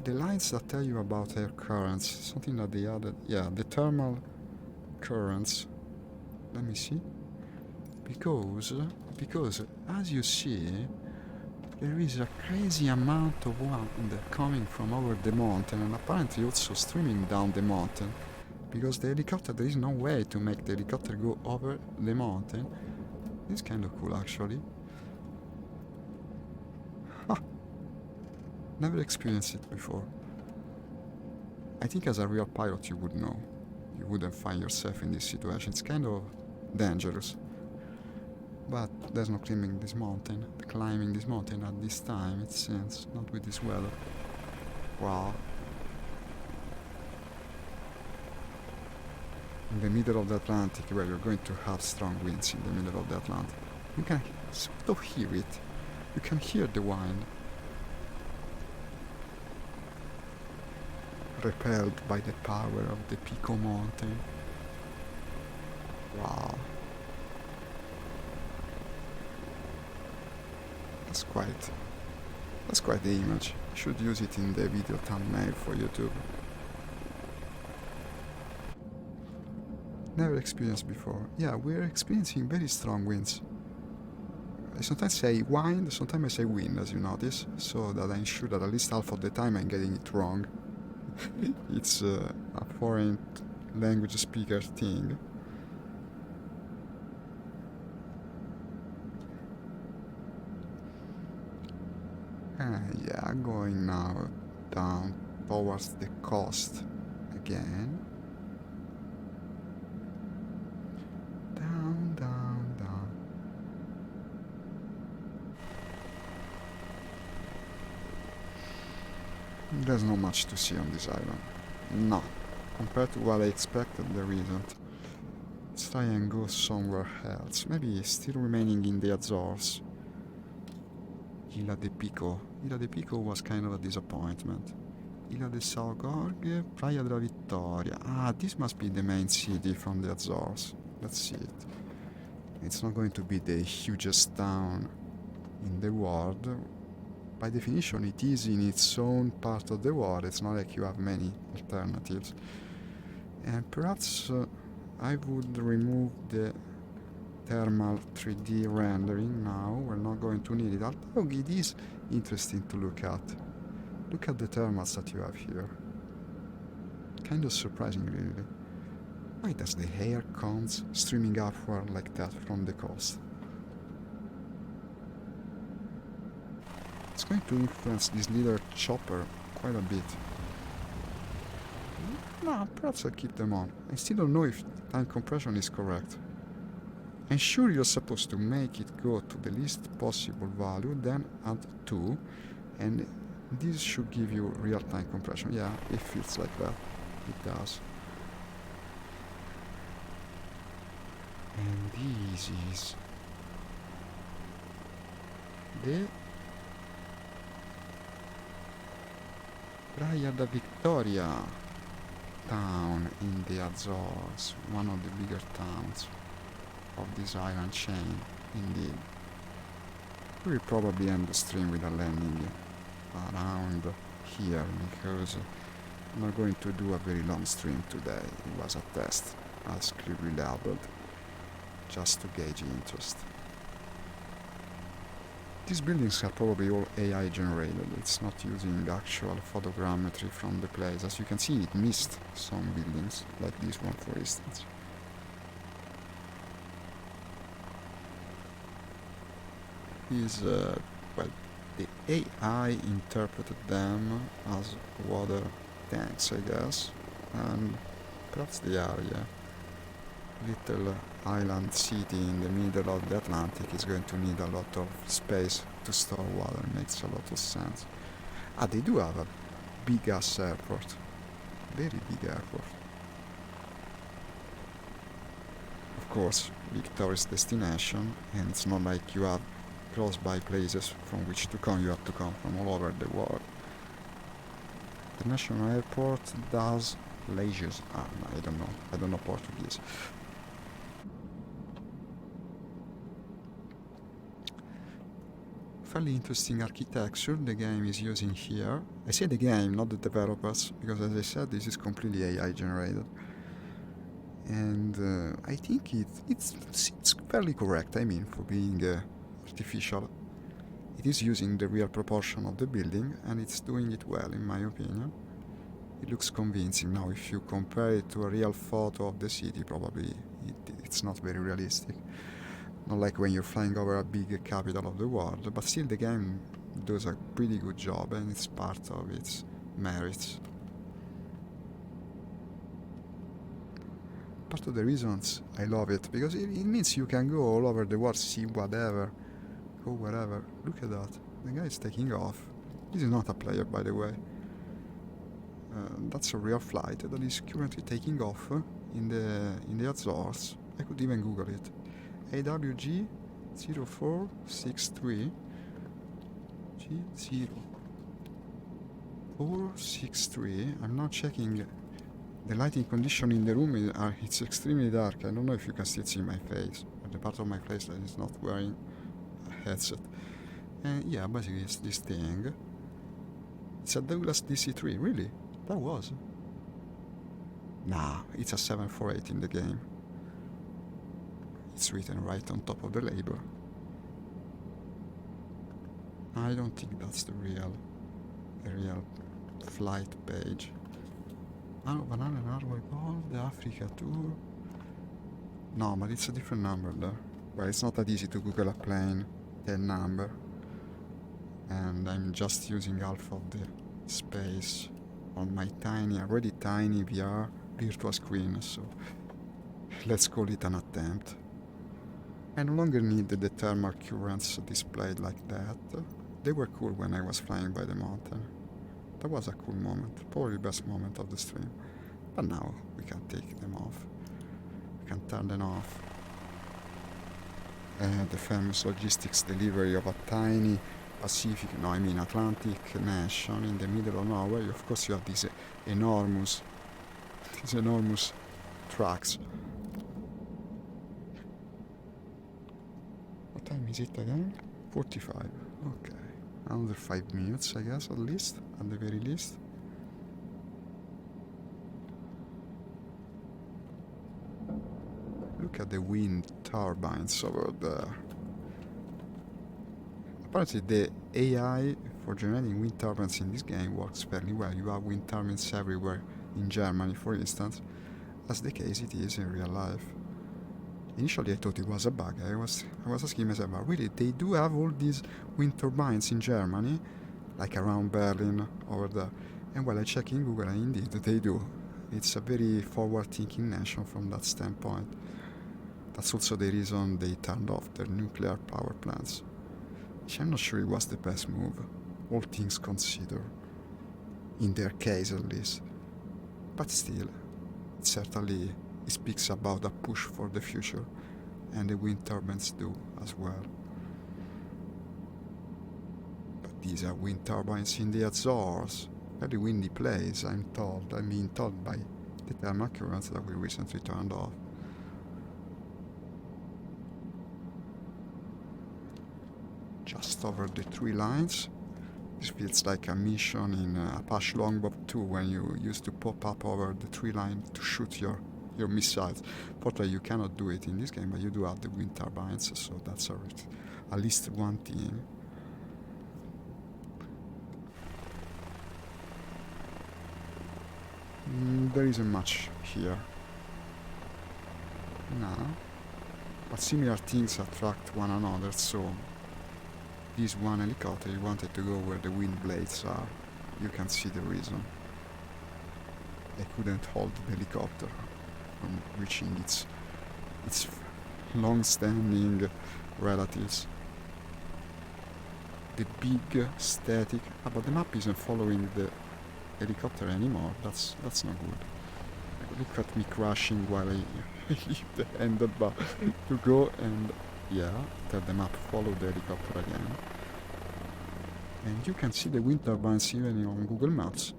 the lines that tell you about air currents. Something that they added. Yeah, the thermal currents Let me see. Because as you see, there is a crazy amount of wind coming from over the mountain and apparently also streaming down the mountain. Because the helicopter, there is no way to make the helicopter go over the mountain. It's kind of cool actually. Huh. Never experienced it before. I think as a real pilot you would know. You wouldn't find yourself in this situation. It's kind of dangerous. But there's no climbing this mountain at this time, it seems, not with this weather. Wow. In the middle of the Atlantic, where you're going to have strong winds in the middle of the Atlantic. You can sort of hear it. You can hear the wind. Repelled by the power of the Pico Mountain. Wow. That's quite the image. I should use it in the video thumbnail for YouTube. Never experienced before. Yeah, we're experiencing very strong winds. I sometimes say wind, sometimes I say wind, as you notice, so that I'm sure that at least half of the time I'm getting it wrong. It's a foreign language speaker thing. Yeah, going now down towards the coast again. Down, down, down. There's not much to see on this island. No. Compared to what I expected, there isn't. Let's try and go somewhere else. Maybe still remaining in the Azores. Isla de Pico. Isla de Pico was kind of a disappointment. Isla de São Jorge, Praia della Vittoria. Ah, this must be the main city from the Azores. Let's see it. It's not going to be the hugest town in the world. By definition, it is in its own part of the world. It's not like you have many alternatives. And perhaps I would remove the thermal 3D rendering now. We're not going to need it, although it is interesting to look at. Look at the thermals that you have here. Kind of surprising, really. Why does the air come streaming upward like that from the coast? It's going to influence this little chopper quite a bit. No, perhaps I'll keep them on. I still don't know if time compression is correct. I'm sure you're supposed to make it go to the least possible value, then add 2, and this should give you real-time compression. Yeah, it feels like that. It does. And this is the Praia da Victoria town in the Azores, one of the bigger towns of this island chain, indeed. We will probably end the stream with a landing around here because I'm not going to do a very long stream today. It was a test, as clearly labeled, just to gauge interest. These buildings are probably all AI generated. It's not using actual photogrammetry from the place. As you can see, it missed some buildings, like this one for instance. Well, the AI interpreted them as water tanks, I guess, and perhaps they are, yeah. Little island city in the middle of the Atlantic is going to need a lot of space to store water. Makes a lot of sense. Ah, they do have a big ass airport. Very big airport. Of course, big tourist destination, and it's not like you have close by places from which to come. You have to come from all over the world. The national airport does leisures. I don't know Portuguese. Fairly interesting architecture the game is using here. I say the game, not the developers, because as I said, this is completely AI generated. And I think it's fairly correct, I mean, for being artificial. It is using the real proportion of the building, and it's doing it well, in my opinion. It looks convincing. Now, if you compare it to a real photo of the city, probably it's not very realistic. Not like when you're flying over a big capital of the world, but still the game does a pretty good job, and it's part of its merits. Part of the reasons I love it, because it means you can go all over the world, see whatever, go wherever. Look at that, the guy is taking off. This is not a player, by the way. That's a real flight that is currently taking off in the Azores. I could even Google it. AWG 0463 G0463. I'm now checking the lighting condition in the room. It's extremely dark. I don't know if you can still see my face, or the part of my face that is not wearing a headset. And yeah, basically it's this thing. It's a Douglas DC-3, really? That was? Nah, it's a 748 in the game. It's written right on top of the label. I don't think that's the real flight page. Oh, Banana and Hardware Gold, the Africa Tour. No, but it's a different number there. Well, it's not that easy to Google a plane, 10 number. And I'm just using half of the space on my already tiny VR virtual screen, so let's call it an attempt. I no longer need the thermal currents displayed like that. They were cool when I was flying by the mountain. That was a cool moment, probably the best moment of the stream. But now we can take them off. We can turn them off. The famous logistics delivery of a tiny Atlantic nation in the middle of nowhere. Of course, you have these enormous trucks. What time is it again? 45. Okay, another 5 minutes, I guess, at the very least. Look at the wind turbines over there. Apparently the AI for generating wind turbines in this game works fairly well. You have wind turbines everywhere, in Germany for instance, as the case it is in real life. Initially I thought it was a bug. I was asking myself, really, they do have all these wind turbines in Germany, like around Berlin, over there? And well, I checked in Google and indeed they do. It's a very forward-thinking nation from that standpoint. That's also the reason they turned off their nuclear power plants. Which I'm not sure it was the best move, all things considered. In their case, at least. But still, it certainly speaks about a push for the future, and the wind turbines do as well. But these are wind turbines in the Azores, very windy place, I'm being told by the thermal currents that we recently turned off. Just over the tree lines. This feels like a mission in Apache Longbow 2 when you used to pop up over the tree line to shoot your missiles. Fortunately, you cannot do it in this game, but you do have the wind turbines, so that's at least one thing. There isn't much here. No. But similar things attract one another, so this one helicopter wanted to go where the wind blades are. You can see the reason. I couldn't hold the helicopter from reaching its long-standing relatives. The big static... but the map isn't following the helicopter anymore. That's not good. Look at me crashing while I leave the handlebar to go and... yeah, tell the map follow the helicopter again. And you can see the wind turbines even on Google Maps.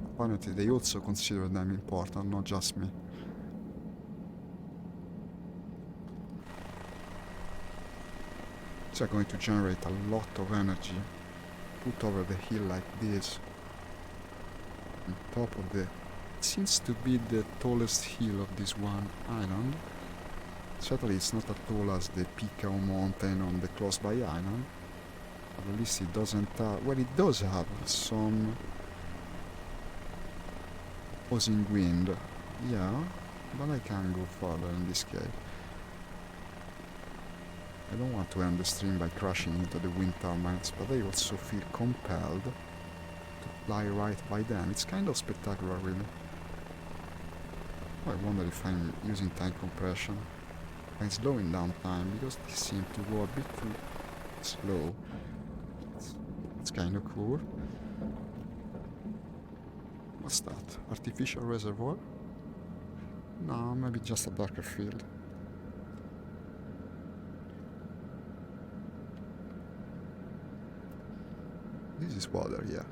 Apparently they also consider them important, not just me. These are going to generate a lot of energy. Put over the hill like this, on top of the seems to be the tallest hill of this one island. Certainly it's not as tall as the Picao mountain on the close by island. But at least it doesn't have... Well, it does have some opposing wind. Yeah, but I can go further in this case. I don't want to end the stream by crashing into the wind turbines, but I also feel compelled to fly right by them. It's kind of spectacular, really. I wonder if I'm using time compression. I'm slowing down time, because this seems to go a bit too slow. It's kind of cool. What's that? Artificial reservoir? No, maybe just a darker field. This is water, yeah.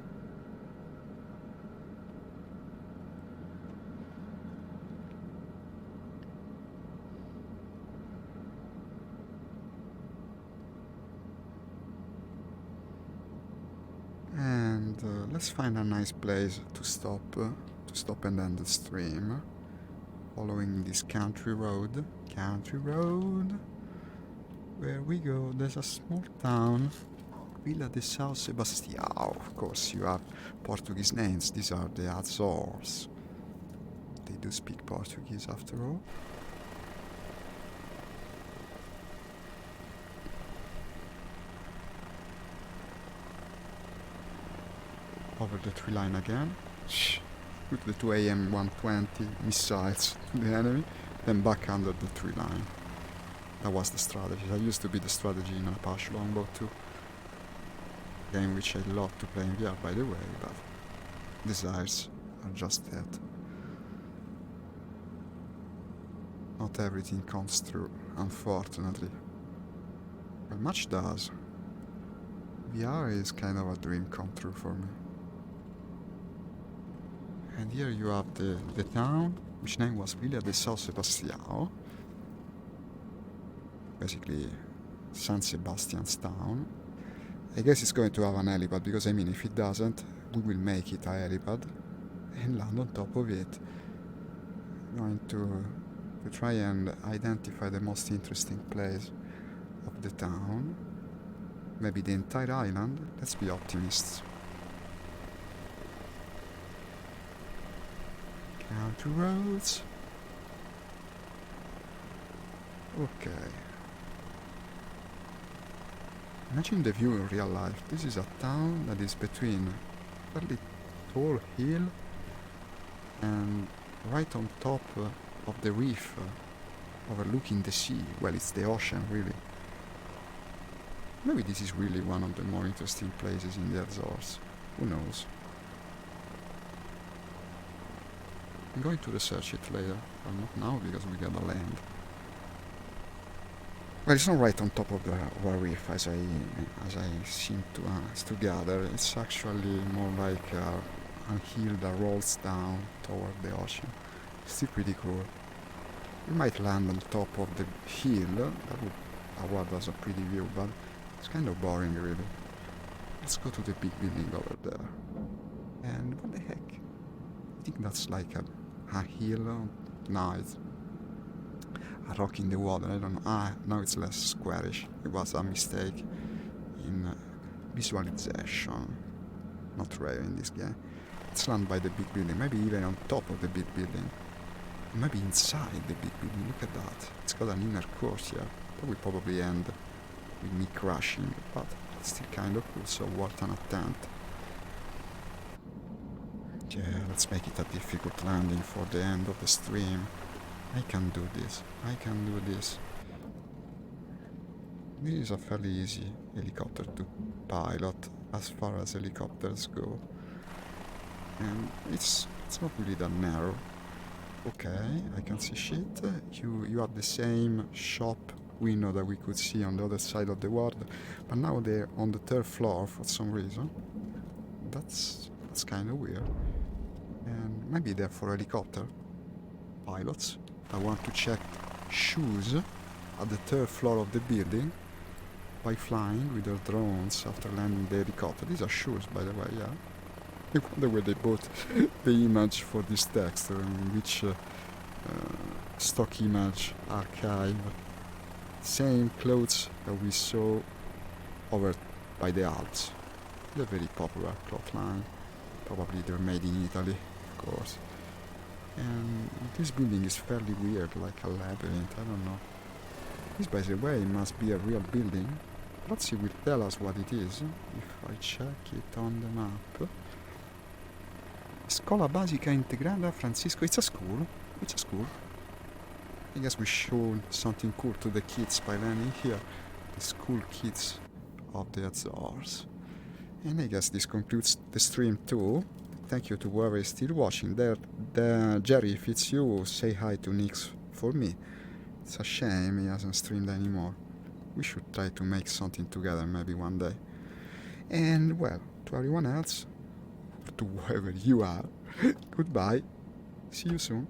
And let's find a nice place to stop and end the stream. Following this country road. Where we go, there's a small town. Villa de São Sebastião. Of course, you have Portuguese names. These are the Azores. They do speak Portuguese after all. Over the tree line again. Put the 2 AM 120 missiles to the enemy, then back under the tree line. That was the strategy. That used to be the strategy in Apache Longbow too. Game which I love to play in VR, by the way, but desires are just that. Not everything comes true, unfortunately. But much does. VR is kind of a dream come true for me. And here you have the town, which name was Villa de São Sebastião. Basically, San Sebastian's town. I guess it's going to have an helipad, because I mean, if it doesn't, we will make it a helipad and land on top of it. Going to try and identify the most interesting place of the town. Maybe the entire island. Let's be optimists. Country roads. Okay. Imagine the view in real life. This is a town that is between a fairly tall hill and right on top of the reef, overlooking the sea. Well, it's the ocean, really. Maybe this is really one of the more interesting places in the Azores. Who knows? I'm going to research it later, but not now because we gotta land. Well, it's not right on top of the reef as I seem to gather. It's actually more like a hill that rolls down toward the ocean. It's still pretty cool. We might land on top of the hill. That would award us a pretty view, but it's kind of boring, really. Let's go to the big building over there. And what the heck? I think that's like a hill. No, it's a rock in the water. I don't know. Now it's less squarish. It was a mistake in visualization. Not rare in this game. Let's land by the big building. Maybe even on top of the big building. Maybe inside the big building. Look at that. It's got an inner courtyard. That will probably end with me crashing, but it's still kind of cool, so worth an attempt. Yeah, let's make it a difficult landing for the end of the stream. I can do this. This is a fairly easy helicopter to pilot as far as helicopters go. And it's not really that narrow. Okay, I can see shit. You have the same shop window that we could see on the other side of the world, but now they're on the 3rd floor for some reason. That's kind of weird. And maybe they're for helicopter pilots that want to check shoes at the 3rd floor of the building by flying with their drones after landing the helicopter. These are shoes, by the way, yeah. I wonder where they bought the image for this text, which stock image archive. Same clothes that we saw over by the Alps. They're very popular cloth line. Probably they're made in Italy, of course. And this building is fairly weird, like a labyrinth, I don't know. This, by the way, must be a real building. Let's see, will tell us what it is if I check it on the map. Scuola Basica Integrata Francisco. It's a school. It's a school. I guess we showed something cool to the kids by landing here. The school kids of the Azores. And I guess this concludes the stream too. Thank you to whoever is still watching. Jerry, if it's you, say hi to Nix for me. It's a shame he hasn't streamed anymore. We should try to make something together maybe one day. And well, to everyone else, to whoever you are, goodbye. See you soon.